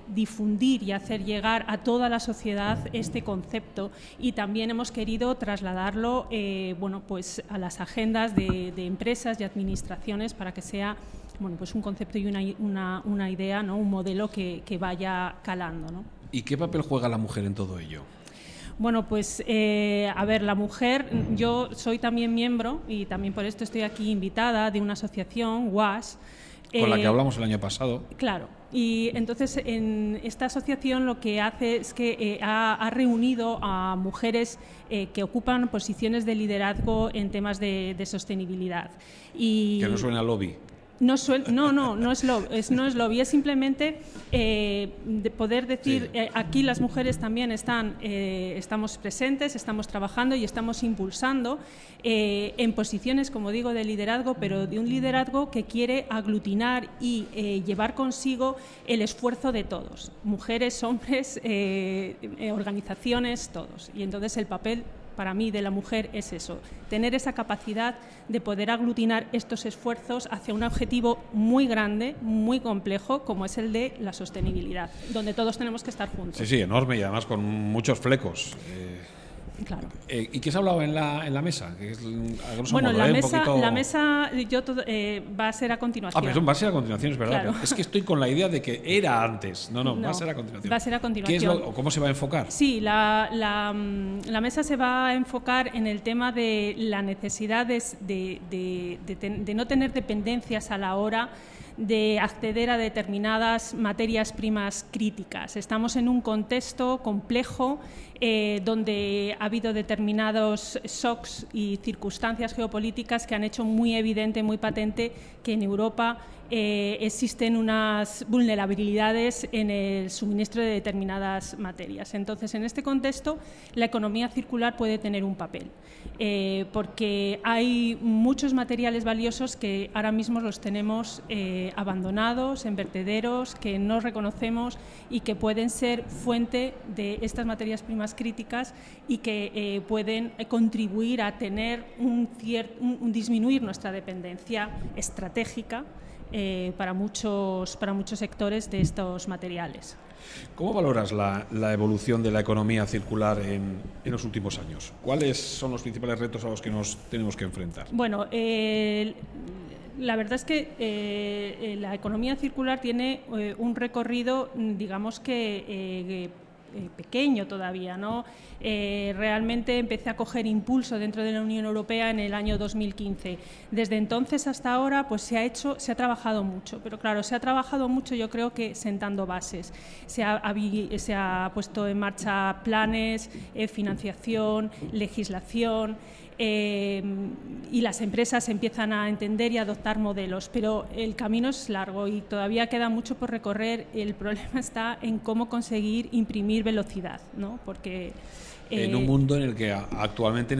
difundir y hacer llegar a toda la sociedad este concepto, y también hemos querido trasladarlo pues a las agendas de empresas y administraciones para que sea pues un concepto y una idea, ¿no? Un modelo que vaya calando, ¿no? ¿Y qué papel juega la mujer en todo ello? Bueno, pues la mujer, yo soy también miembro, y también por esto estoy aquí invitada, de una asociación, WAS. Con la que hablamos el año pasado. Claro. Y entonces en esta asociación lo que hace es que ha reunido a mujeres que ocupan posiciones de liderazgo en temas de sostenibilidad. Que no suena a lobby. No es lobby, es simplemente de poder decir, aquí las mujeres también estamos presentes, estamos trabajando y estamos impulsando en posiciones, como digo, de liderazgo, pero de un liderazgo que quiere aglutinar y llevar consigo el esfuerzo de todos, mujeres, hombres, organizaciones, todos. Y entonces el papel para mí de la mujer es eso, tener esa capacidad de poder aglutinar estos esfuerzos hacia un objetivo muy grande, muy complejo, como es el de la sostenibilidad, donde todos tenemos que estar juntos. Sí, enorme, y además con muchos flecos. Claro. ¿Y qué se ha hablado en la mesa? Que es, bueno, la mesa va a ser a continuación. Pero va a ser a continuación, es verdad. Claro. Es que estoy con la idea de que era antes. No, va a ser a continuación. Va a ser a continuación. ¿Cómo se va a enfocar? Sí, la mesa se va a enfocar en el tema de la necesidad de no tener dependencias a la hora de acceder a determinadas materias primas críticas. Estamos en un contexto complejo donde ha habido determinados shocks y circunstancias geopolíticas que han hecho muy evidente, muy patente que en Europa existen unas vulnerabilidades en el suministro de determinadas materias. Entonces, en este contexto, la economía circular puede tener un papel, porque hay muchos materiales valiosos que ahora mismo los tenemos abandonados en vertederos, que no reconocemos y que pueden ser fuente de estas materias primas críticas y que pueden contribuir a tener disminuir nuestra dependencia estratégica para muchos sectores de estos materiales. ¿Cómo valoras la evolución de la economía circular en los últimos años? ¿Cuáles son los principales retos a los que nos tenemos que enfrentar? Bueno, la verdad es que la economía circular tiene un recorrido, digamos que pequeño todavía, ¿no? Realmente empecé a coger impulso dentro de la Unión Europea en el año 2015. Desde entonces hasta ahora pues se ha trabajado mucho, pero claro, se ha trabajado mucho, yo creo que sentando bases. Se ha puesto en marcha planes, financiación, legislación. y las empresas empiezan a entender y a adoptar modelos, pero el camino es largo y todavía queda mucho por recorrer. El problema está en cómo conseguir imprimir velocidad, ¿no? Porque en un mundo en el que actualmente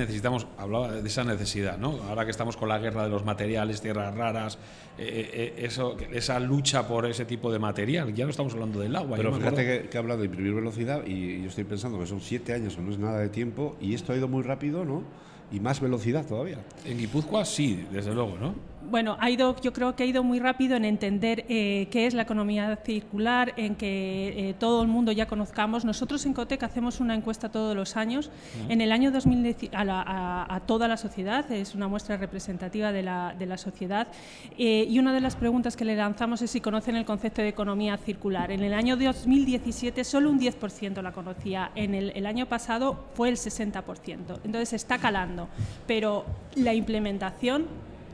hablaba de esa necesidad, ¿no? Ahora que estamos con la guerra de los materiales, tierras raras, esa lucha por ese tipo de material, ya no estamos hablando del agua. Pero fíjate que ha hablado de imprimir velocidad y yo estoy pensando que son 7 años, o no es nada de tiempo, y esto ha ido muy rápido, ¿no? Y más velocidad todavía. En Guipúzcoa sí, desde luego, ¿no? Bueno, yo creo que ha ido muy rápido en entender qué es la economía circular, en que todo el mundo ya conozcamos. Nosotros en Cotec hacemos una encuesta todos los años. En el año 2010 a toda la sociedad, es una muestra representativa de la sociedad, y una de las preguntas que le lanzamos es si conocen el concepto de economía circular. En el año 2017 solo un 10% la conocía, en el año pasado fue el 60%. Entonces está calando, pero la implementación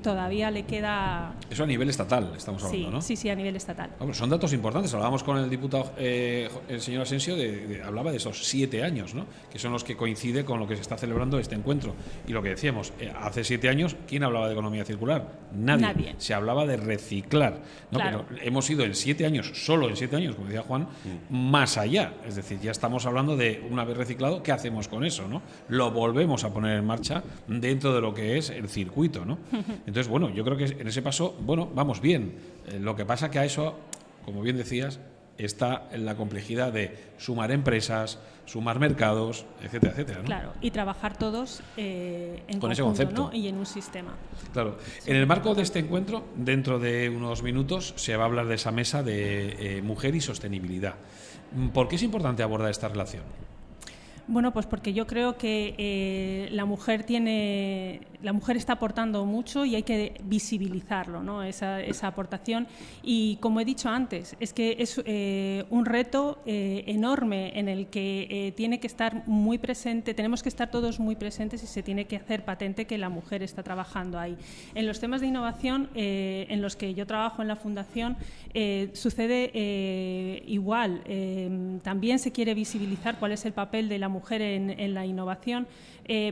todavía le queda... Eso a nivel estatal estamos hablando, ¿no? Sí, a nivel estatal. Bueno, son datos importantes. Hablábamos con el diputado, el señor Asensio, hablaba de esos 7 años, ¿no? Que son los que coincide con lo que se está celebrando este encuentro. Y lo que decíamos, hace 7 años, ¿quién hablaba de economía circular? Nadie. Se hablaba de reciclar, ¿no? Claro. Pero hemos ido en 7 años, solo en 7 años, como decía Juan, más allá. Es decir, ya estamos hablando de, una vez reciclado, ¿qué hacemos con eso, no? Lo volvemos a poner en marcha dentro de lo que es el circuito, ¿no? Entonces, bueno, yo creo que en ese paso, bueno, vamos bien. Lo que pasa que a eso, como bien decías, está en la complejidad de sumar empresas, sumar mercados, etcétera, etcétera, ¿no? Claro, y trabajar todos en con conjunto, ese concepto, ¿no? Y en un sistema. Claro. Sí. En el marco de este encuentro, dentro de unos minutos, se va a hablar de esa mesa de mujer y sostenibilidad. ¿Por qué es importante abordar esta relación? Bueno, pues porque yo creo que la mujer está aportando mucho y hay que visibilizarlo, ¿no? Esa aportación. Y como he dicho antes, es que es un reto enorme en el que tiene que estar muy presente, tenemos que estar todos muy presentes y se tiene que hacer patente que la mujer está trabajando ahí. En los temas de innovación en los que yo trabajo en la Fundación sucede igual. También se quiere visibilizar cuál es el papel de la mujer en la innovación,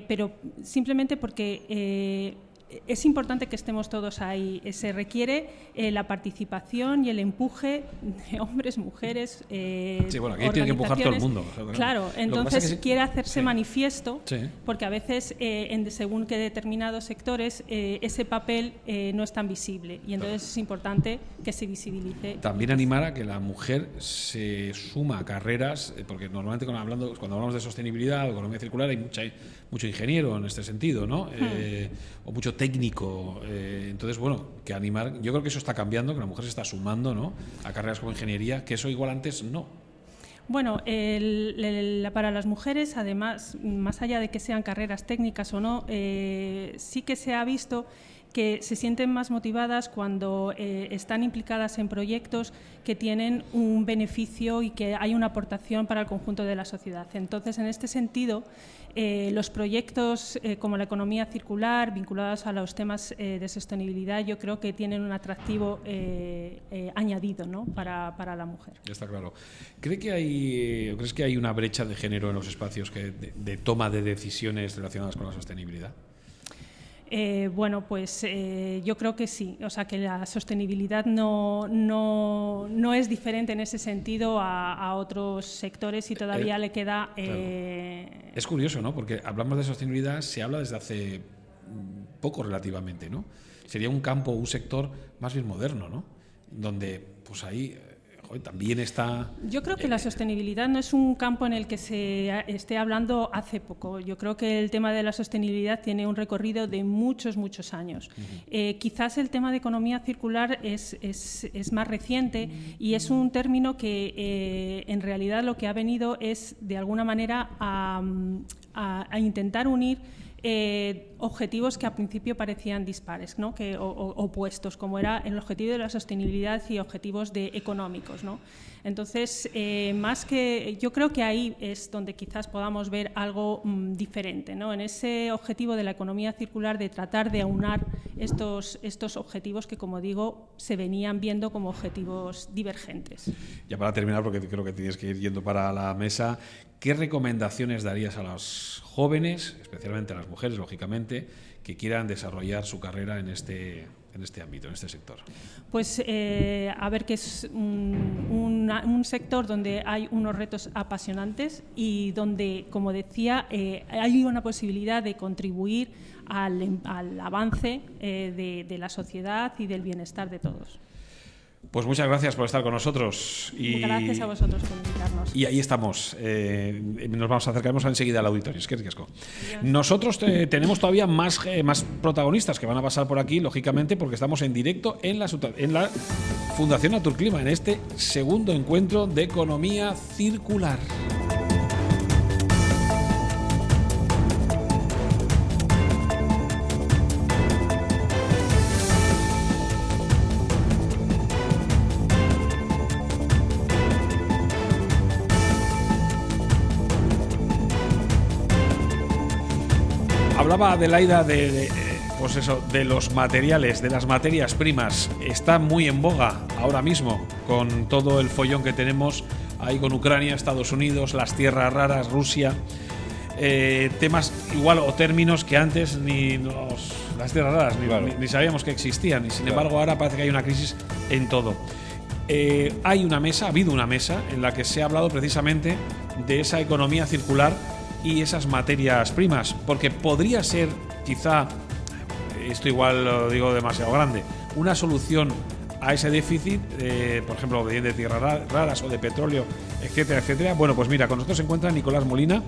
pero simplemente porque es importante que estemos todos ahí. Se requiere la participación y el empuje de hombres, mujeres, sí, bueno, aquí tiene que empujar todo el mundo. Claro, entonces es que quiere hacerse manifiesto, sí, porque a veces, según que determinados sectores, ese papel no es tan visible y entonces es importante que se visibilice. También animar a que la mujer se suma a carreras, porque normalmente cuando hablamos de sostenibilidad o economía circular hay mucho ingeniero en este sentido, ¿no? O mucho técnico. Entonces, bueno, que animar. Yo creo que eso está cambiando, que la mujer se está sumando, ¿no? A carreras como ingeniería, que eso igual antes no. Bueno, para las mujeres, además, más allá de que sean carreras técnicas o no, sí que se ha visto que se sienten más motivadas cuando están implicadas en proyectos que tienen un beneficio y que hay una aportación para el conjunto de la sociedad. Entonces, en este sentido, los proyectos como la economía circular, vinculados a los temas de sostenibilidad, yo creo que tienen un atractivo añadido, ¿no? para la mujer. Ya está claro. ¿Crees que hay una brecha de género en los espacios de toma de decisiones relacionadas con la sostenibilidad? Bueno, pues yo creo que sí. O sea, que la sostenibilidad no es diferente en ese sentido a otros sectores y todavía le queda... Claro. Es curioso, ¿no? Porque hablamos de sostenibilidad, se habla desde hace poco relativamente, ¿no? Sería un campo, un sector más bien moderno, ¿no? Donde, pues ahí... también está... Yo creo que la sostenibilidad no es un campo en el que se esté hablando hace poco. Yo creo que el tema de la sostenibilidad tiene un recorrido de muchos años. Quizás el tema de economía circular es más reciente y es un término que en realidad lo que ha venido es de alguna manera a intentar unir objetivos que al principio parecían dispares, ¿no? Opuestos, como era el objetivo de la sostenibilidad y objetivos económicos, ¿no? Entonces, yo creo que ahí es donde quizás podamos ver algo diferente, ¿no? En ese objetivo de la economía circular, de tratar de aunar estos objetivos que, como digo, se venían viendo como objetivos divergentes. Ya para terminar, porque creo que tienes que ir yendo para la mesa, ¿qué recomendaciones darías a los jóvenes, especialmente a las mujeres, lógicamente, que quieran desarrollar su carrera en este ámbito, en este sector? Pues a ver, que es un sector donde hay unos retos apasionantes y donde, como decía, hay una posibilidad de contribuir al avance de la sociedad y del bienestar de todos. Pues muchas gracias por estar con nosotros. Gracias a vosotros por invitarnos. Y ahí estamos. Nos acercaremos enseguida al auditorio. Es que ricasco. Nosotros tenemos todavía más protagonistas que van a pasar por aquí, lógicamente, porque estamos en directo en la Fundación Naturclima, en este segundo encuentro de economía circular. Hablaba Adelaida de los materiales, de las materias primas. Está muy en boga ahora mismo con todo el follón que tenemos ahí con Ucrania, Estados Unidos, las tierras raras, Rusia. Temas igual o términos que antes las tierras raras ni sabíamos que existían, y sin embargo ahora parece que hay una crisis en todo. Ha habido una mesa en la que se ha hablado precisamente de esa economía circular y esas materias primas, porque podría ser, quizá, esto igual lo digo demasiado grande, una solución a ese déficit, por ejemplo, de tierras raras o de petróleo, etcétera, etcétera. Bueno, pues mira, con nosotros se encuentra Nicolás Molina,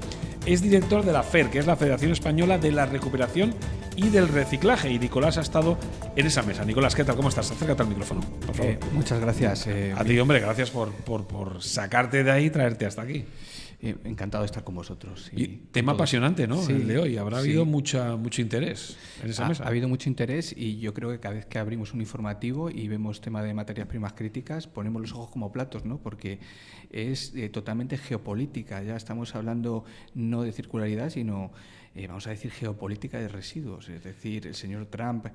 es director de la FER, que es la Federación Española de la Recuperación y del Reciclaje, y Nicolás ha estado en esa mesa. Nicolás, ¿qué tal? ¿Cómo estás? Acércate al micrófono, por favor. Muchas gracias. A ti, hombre, gracias por sacarte de ahí y traerte hasta aquí. Encantado de estar con vosotros. Y tema apasionante, ¿no? Sí, el de hoy. Habrá habido mucho interés en esa mesa. Ha habido mucho interés, y yo creo que cada vez que abrimos un informativo y vemos tema de materias primas críticas, ponemos los ojos como platos, ¿no? Porque es totalmente geopolítica. Ya estamos hablando no de circularidad, sino, vamos a decir, geopolítica de residuos. Es decir, el señor Trump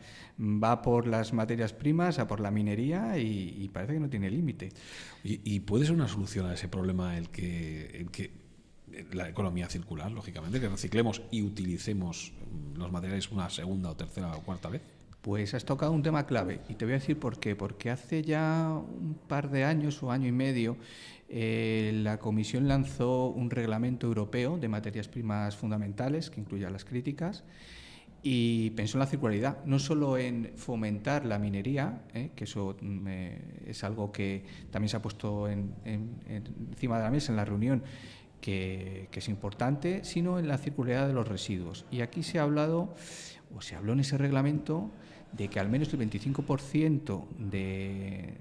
va por las materias primas, a por la minería, y parece que no tiene límite. ¿Y puede ser una solución a ese problema el que la economía circular, lógicamente, que reciclemos y utilicemos los materiales una segunda o tercera o cuarta vez? Pues has tocado un tema clave, y te voy a decir por qué. Porque hace ya un par de años o año y medio la Comisión lanzó un reglamento europeo de materias primas fundamentales que incluya las críticas, y pensó en la circularidad, no solo en fomentar la minería, que eso es algo que también se ha puesto encima de la mesa en la reunión, que es importante, sino en la circularidad de los residuos. Y aquí se habló en ese reglamento de que al menos el 25% de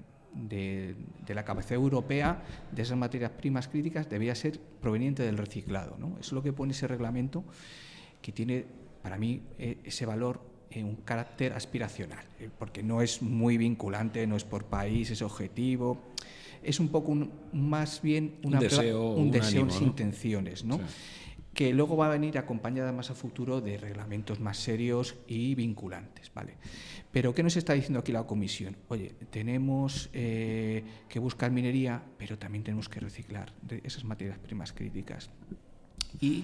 la capacidad europea de esas materias primas críticas debía ser proveniente del reciclado, ¿no? Eso es lo que pone ese reglamento, que tiene para mí ese valor, un carácter aspiracional, porque no es muy vinculante, no es por país, es objetivo. Es un poco más bien un deseo, ánimo, sin intenciones, ¿no? Sí. Que luego va a venir acompañada más a futuro de reglamentos más serios y vinculantes, ¿vale? Pero ¿qué nos está diciendo aquí la Comisión? Oye, tenemos que buscar minería, pero también tenemos que reciclar de esas materias primas críticas. Y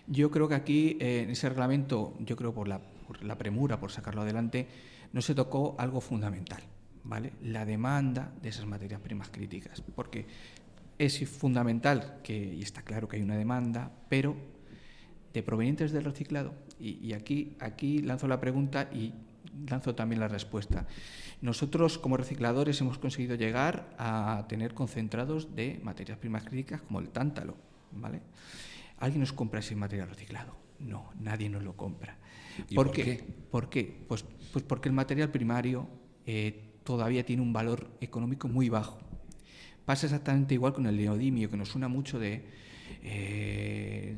yo creo que aquí, en ese reglamento, yo creo por la premura, por sacarlo adelante, no se tocó algo fundamental, ¿vale? La demanda de esas materias primas críticas, porque es fundamental y está claro que hay una demanda, pero de provenientes del reciclado. Y aquí lanzo la pregunta y lanzo también la respuesta. Nosotros, como recicladores, hemos conseguido llegar a tener concentrados de materias primas críticas como el tántalo, ¿vale? ¿Alguien nos compra ese material reciclado? No, nadie nos lo compra. ¿Por qué? ¿Por qué? Pues porque el material primario todavía tiene un valor económico muy bajo. Pasa exactamente igual con el neodimio, que nos suena mucho de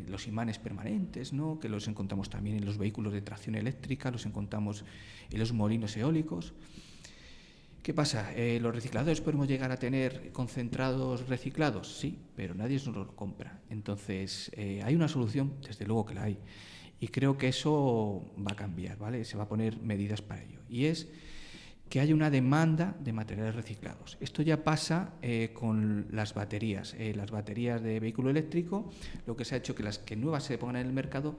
los imanes permanentes, ¿no? Que los encontramos también en los vehículos de tracción eléctrica, los encontramos en los molinos eólicos. ¿Qué pasa? ¿Los recicladores podemos llegar a tener concentrados reciclados? Sí, pero nadie nos lo compra. Entonces, hay una solución, desde luego que la hay, y creo que eso va a cambiar, ¿vale? Se va a poner medidas para ello. Y es que haya una demanda de materiales reciclados. Esto ya pasa con las baterías. Las baterías de vehículo eléctrico, lo que se ha hecho que las que nuevas se pongan en el mercado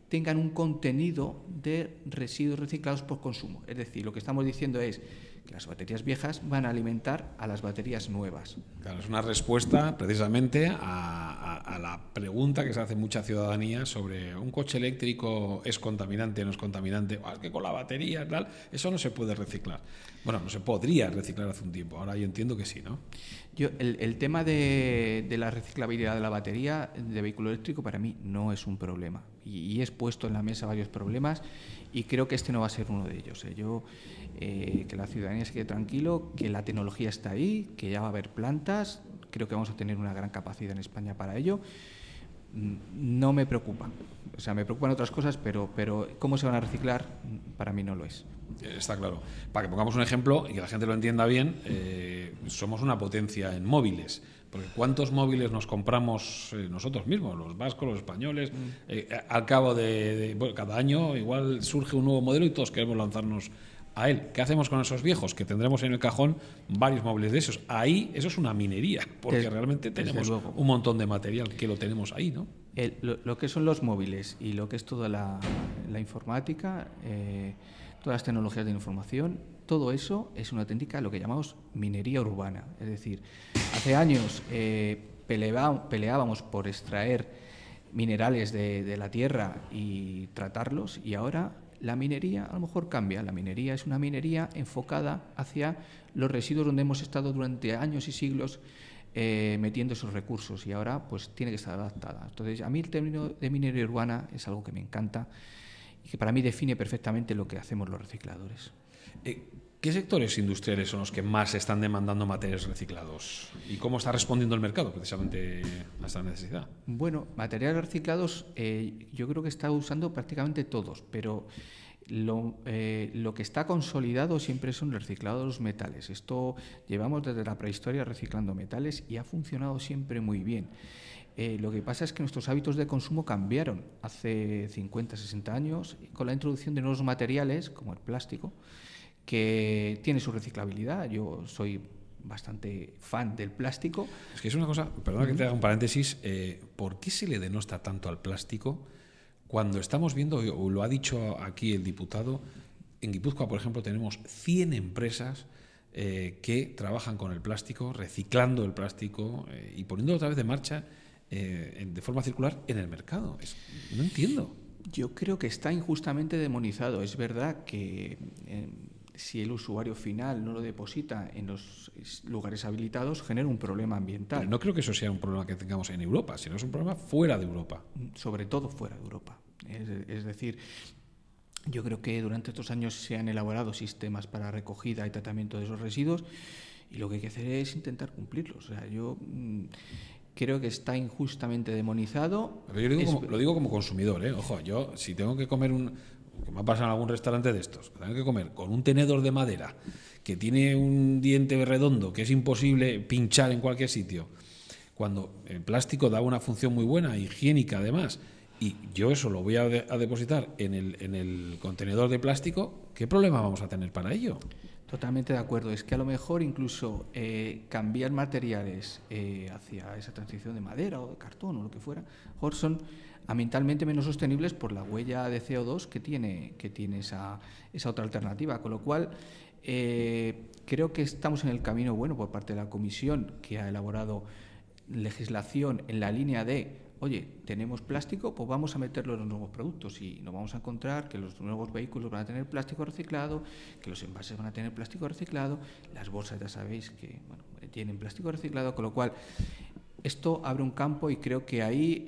tengan un contenido de residuos reciclados por consumo. Es decir, lo que estamos diciendo es que las baterías viejas van a alimentar a las baterías nuevas. Claro, es una respuesta precisamente a la pregunta que se hace mucha ciudadanía sobre un coche eléctrico es contaminante, no es contaminante, es que con la batería tal, eso no se puede reciclar. Bueno, no se podría reciclar hace un tiempo, ahora yo entiendo que sí, ¿no? El tema de la reciclabilidad de la batería de vehículo eléctrico para mí no es un problema y he expuesto en la mesa varios problemas y creo que este no va a ser uno de ellos. Que la ciudadanía se quede tranquilo, que la tecnología está ahí, que ya va a haber plantas, creo que vamos a tener una gran capacidad en España para ello. No me preocupa, o sea, me preocupan otras cosas, pero cómo se van a reciclar para mí no lo es. Está claro. Para que pongamos un ejemplo y que la gente lo entienda bien, somos una potencia en móviles. Porque ¿cuántos móviles nos compramos nosotros mismos, los vascos, los españoles? Al cabo de cada año igual surge un nuevo modelo y todos queremos lanzarnos a él. ¿Qué hacemos con esos viejos? Que tendremos en el cajón varios móviles de esos. Ahí eso es una minería, porque realmente tenemos un montón de material que lo tenemos ahí, ¿no? Lo que son los móviles y lo que es toda la informática, todas las tecnologías de información, todo eso es una auténtica, lo que llamamos minería urbana. Es decir, hace años peleábamos por extraer minerales de la tierra y tratarlos, y ahora la minería a lo mejor cambia. La minería es una minería enfocada hacia los residuos donde hemos estado durante años y siglos metiendo esos recursos, y ahora pues tiene que estar adaptada. Entonces, a mí el término de minería urbana es algo que me encanta y que para mí define perfectamente lo que hacemos los recicladores. ¿Qué sectores industriales son los que más están demandando materiales reciclados? ¿Y cómo está respondiendo el mercado precisamente a esta necesidad? Bueno, materiales reciclados yo creo que está usando prácticamente todos, pero lo que está consolidado siempre son los reciclados de los metales. Esto llevamos desde la prehistoria reciclando metales y ha funcionado siempre muy bien. Lo que pasa es que nuestros hábitos de consumo cambiaron hace 50, 60 años con la introducción de nuevos materiales como el plástico, que tiene su reciclabilidad. Yo soy bastante fan del plástico. Es que es una cosa, perdona que te haga un paréntesis, ¿por qué se le denosta tanto al plástico cuando estamos viendo, o lo ha dicho aquí el diputado, en Guipúzcoa, por ejemplo, tenemos 100 empresas que trabajan con el plástico, reciclando el plástico y poniéndolo otra vez de marcha de forma circular en el mercado? No entiendo. Yo creo que está injustamente demonizado. Es verdad que si el usuario final no lo deposita en los lugares habilitados, genera un problema ambiental. Pero no creo que eso sea un problema que tengamos en Europa, sino es un problema fuera de Europa. Sobre todo fuera de Europa. Es decir, yo creo que durante estos años se han elaborado sistemas para recogida y tratamiento de esos residuos y lo que hay que hacer es intentar cumplirlos. O sea, yo creo que está injustamente demonizado. Pero yo lo digo como consumidor, ¿eh? Ojo, yo si tengo que comer que me ha pasado en algún restaurante de estos, tengo que comer con un tenedor de madera que tiene un diente redondo que es imposible pinchar en cualquier sitio, cuando el plástico da una función muy buena, higiénica además, y yo eso lo voy a depositar en el contenedor de plástico, ¿qué problema vamos a tener para ello? Totalmente de acuerdo. Es que a lo mejor incluso cambiar materiales hacia esa transición de madera o de cartón o lo que fuera, mejor son ambientalmente menos sostenibles por la huella de CO2 que tiene esa otra alternativa. Con lo cual, creo que estamos en el camino bueno por parte de la Comisión, que ha elaborado legislación en la línea de oye, tenemos plástico, pues vamos a meterlo en los nuevos productos y nos vamos a encontrar que los nuevos vehículos van a tener plástico reciclado, que los envases van a tener plástico reciclado, las bolsas ya sabéis que tienen plástico reciclado, con lo cual esto abre un campo y creo que ahí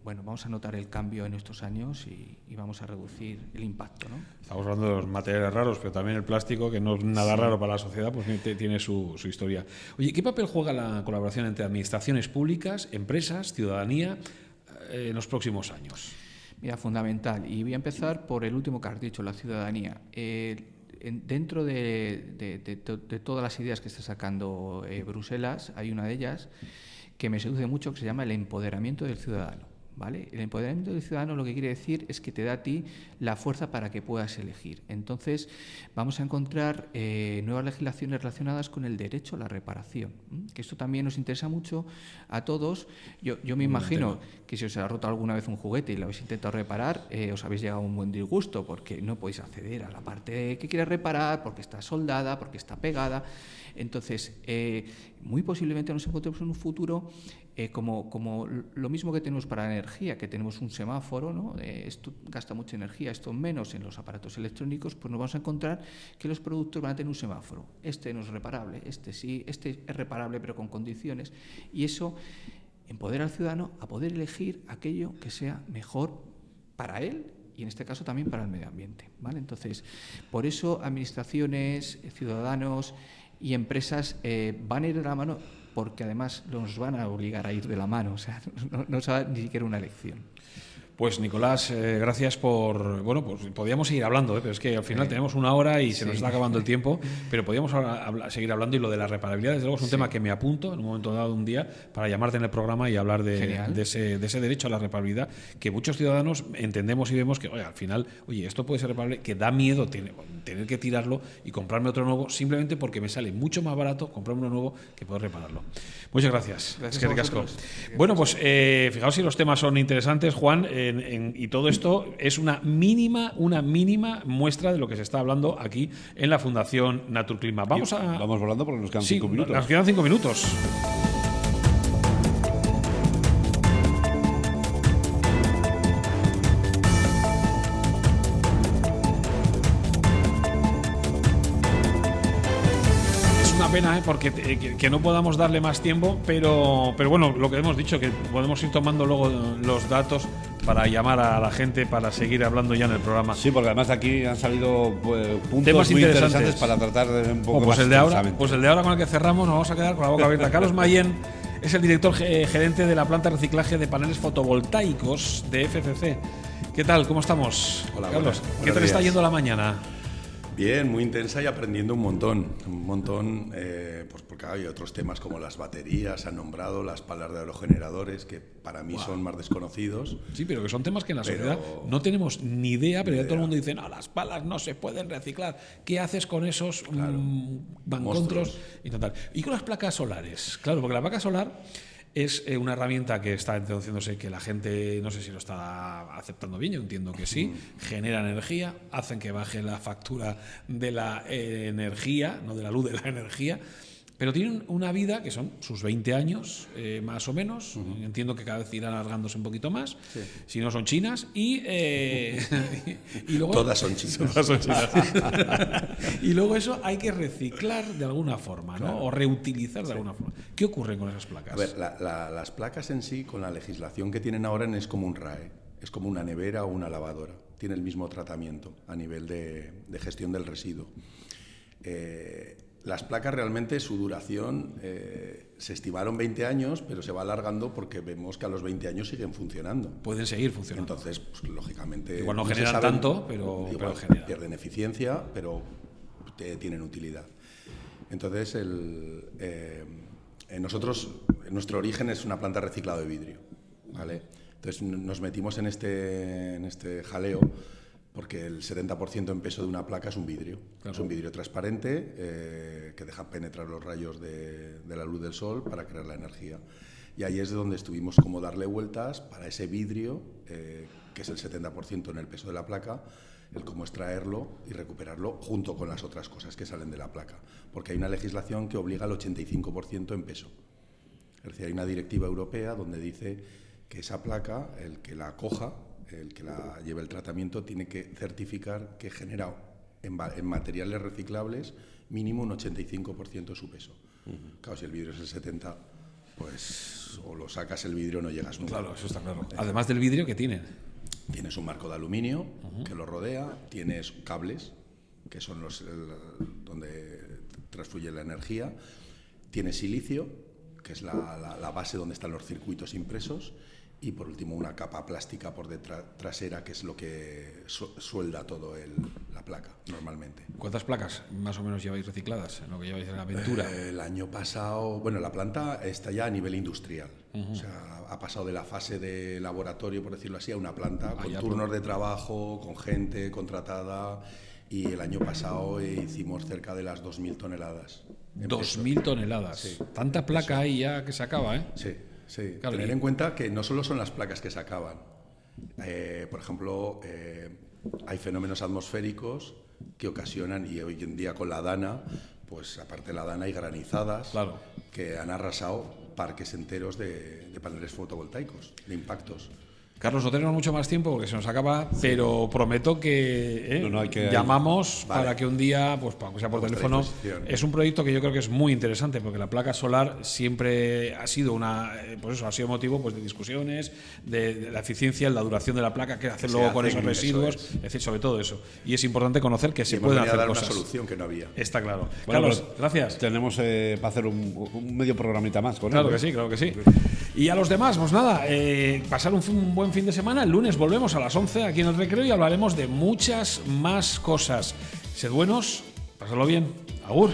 vamos a notar el cambio en estos años y vamos a reducir el impacto, ¿no? Estamos hablando de los materiales raros, pero también el plástico, que no es nada raro para la sociedad, pues tiene su historia. Oye, ¿qué papel juega la colaboración entre administraciones públicas, empresas, ciudadanía en los próximos años? Mira, fundamental. Y voy a empezar por el último que has dicho, la ciudadanía. Dentro de todas las ideas que está sacando Bruselas, hay una de ellas que me seduce mucho, que se llama el empoderamiento del ciudadano. ¿vale? El empoderamiento del ciudadano lo que quiere decir es que te da a ti la fuerza para que puedas elegir. Entonces, vamos a encontrar nuevas legislaciones relacionadas con el derecho a la reparación, que esto también nos interesa mucho a todos. Yo me imagino que si os ha roto alguna vez un juguete y lo habéis intentado reparar, os habéis llegado a un buen disgusto, porque no podéis acceder a la parte que quieres reparar, porque está soldada, porque está pegada. Entonces, muy posiblemente nos encontremos en un futuro como lo mismo que tenemos para la energía, que tenemos un semáforo, ¿no? Esto gasta mucha energía, esto menos en los aparatos electrónicos, pues nos vamos a encontrar que los productos van a tener un semáforo. Este no es reparable, este sí, este es reparable pero con condiciones. Y eso empodera al ciudadano a poder elegir aquello que sea mejor para él y en este caso también para el medio ambiente, ¿vale? Entonces, por eso administraciones, ciudadanos y empresas van a ir de la mano, porque además nos van a obligar a ir de la mano, o sea, no será ni siquiera una elección. Pues Nicolás, gracias por... Bueno, pues podíamos seguir hablando, pero es que al final tenemos una hora y se nos está acabando el tiempo, pero podíamos seguir hablando, y lo de la reparabilidad, desde luego, es un tema que me apunto en un momento dado un día para llamarte en el programa y hablar de ese derecho a la reparabilidad, que muchos ciudadanos entendemos y vemos que, oye, al final, esto puede ser reparable, que da miedo tener que tirarlo y comprarme otro nuevo, simplemente porque me sale mucho más barato comprarme uno nuevo que poder repararlo. Muchas gracias. Gracias a vosotros. Bueno, pues fijaos si los temas son interesantes, Juan, y todo esto es una mínima muestra de lo que se está hablando aquí en la Fundación Naturclima. Vamos volando porque nos quedan 5 minutos. Nos quedan 5 minutos. Pena, porque que no podamos darle más tiempo, pero bueno, lo que hemos dicho, que podemos ir tomando luego los datos para llamar a la gente para seguir hablando ya en el programa. Sí, porque además de aquí han salido puntos temas muy interesantes para tratar de un poco pues más el de ahora con el que cerramos, nos vamos a quedar con la boca abierta. Carlos Mayén es el director gerente de la planta de reciclaje de paneles fotovoltaicos de FCC. ¿Qué tal? ¿Cómo estamos? Hola, Carlos, buenos ¿qué tal días. está yendo la mañana? Bien, muy intensa y aprendiendo un montón, pues porque hay otros temas como las baterías, se han nombrado, las palas de aerogeneradores, que para mí son más desconocidos. Sí, pero que son temas que en la sociedad no tenemos ni idea, pero ya todo el mundo dice, no, las palas no se pueden reciclar. ¿Qué haces con esos bancontros? Y con las placas solares, claro, porque la placa solar es una herramienta que está introduciéndose, que la gente, no sé si lo está aceptando bien, yo entiendo que sí, generan energía, hacen que baje la factura de la energía, no de la luz, de la energía, pero tienen una vida que son sus 20 años, más o menos. Entiendo que cada vez irán alargándose un poquito más, si no son chinas, y luego, Todas son chinas. Todas son chinas. Y luego eso hay que reciclar de alguna forma, ¿no? Claro. O reutilizar de alguna forma. ¿Qué ocurre con esas placas? A ver, las placas en sí, con la legislación que tienen ahora, es como un RAE, es como una nevera o una lavadora. Tiene el mismo tratamiento a nivel de gestión del residuo. Las placas realmente, su duración, se estimaron 20 años, pero se va alargando porque vemos que a los 20 años siguen funcionando. Pueden seguir funcionando. Entonces, pues, lógicamente... Igual no se generan saben, tanto, pero generan. Pierden eficiencia, pero tienen utilidad. Entonces, nosotros, nuestro origen es una planta de reciclado de vidrio, ¿vale? Entonces, nos metimos en este jaleo porque el 70% en peso de una placa es un vidrio. Claro. Es un vidrio transparente que deja penetrar los rayos de la luz del sol para crear la energía. Y ahí es donde estuvimos como darle vueltas para ese vidrio, que es el 70% en el peso de la placa, el cómo extraerlo y recuperarlo junto con las otras cosas que salen de la placa. Porque hay una legislación que obliga al 85% en peso. Es decir, hay una directiva europea donde dice que esa placa, el que la coja, el que la lleve el tratamiento, tiene que certificar que genera en materiales reciclables mínimo un 85% de su peso. Claro, si el vidrio es el 70%, pues o lo sacas el vidrio o no llegas nunca. Claro, eso está claro. Además del vidrio que tienen. Tienes un marco de aluminio que lo rodea, tienes cables, que son donde transfluye la energía, tienes silicio, que es la base donde están los circuitos impresos, y por último una capa plástica por detrás trasera, que es lo que suelda todo la placa normalmente. ¿Cuántas placas más o menos lleváis recicladas en lo que lleváis en la aventura? El año pasado, bueno, la planta está ya a nivel industrial, O sea, ha pasado de la fase de laboratorio, por decirlo así, a una planta con turnos de trabajo, con gente contratada, y el año pasado hicimos cerca de las 2.000 toneladas. 2.000 toneladas. Sí. Tanta placa ahí ya que se acaba, ¿eh? Sí, sí. Claro, Tener en cuenta que no solo son las placas que se acaban. Por ejemplo, hay fenómenos atmosféricos que ocasionan, y hoy en día con la dana, pues aparte de la dana hay granizadas que han arrasado parques enteros de paneles fotovoltaicos, de impactos. Carlos, no tenemos mucho más tiempo porque se nos acaba, pero prometo que, llamamos para que un día, pues aunque sea por teléfono, es un proyecto que yo creo que es muy interesante porque la placa solar siempre ha sido ha sido motivo pues de discusiones, de la eficiencia, la duración de la placa, qué hacer luego con esos residuos, es decir, sobre todo eso. Y es importante conocer que se pueden hacer cosas. Una solución que no había. Está claro. Bueno, Carlos, pues, gracias. Tenemos para hacer un medio programita más con Claro él. Claro que sí. Y a los demás, pues nada, pasar un buen fin de semana. El lunes volvemos a las 11 aquí en El Recreo y hablaremos de muchas más cosas. Sed buenos, pasadlo bien. Agur.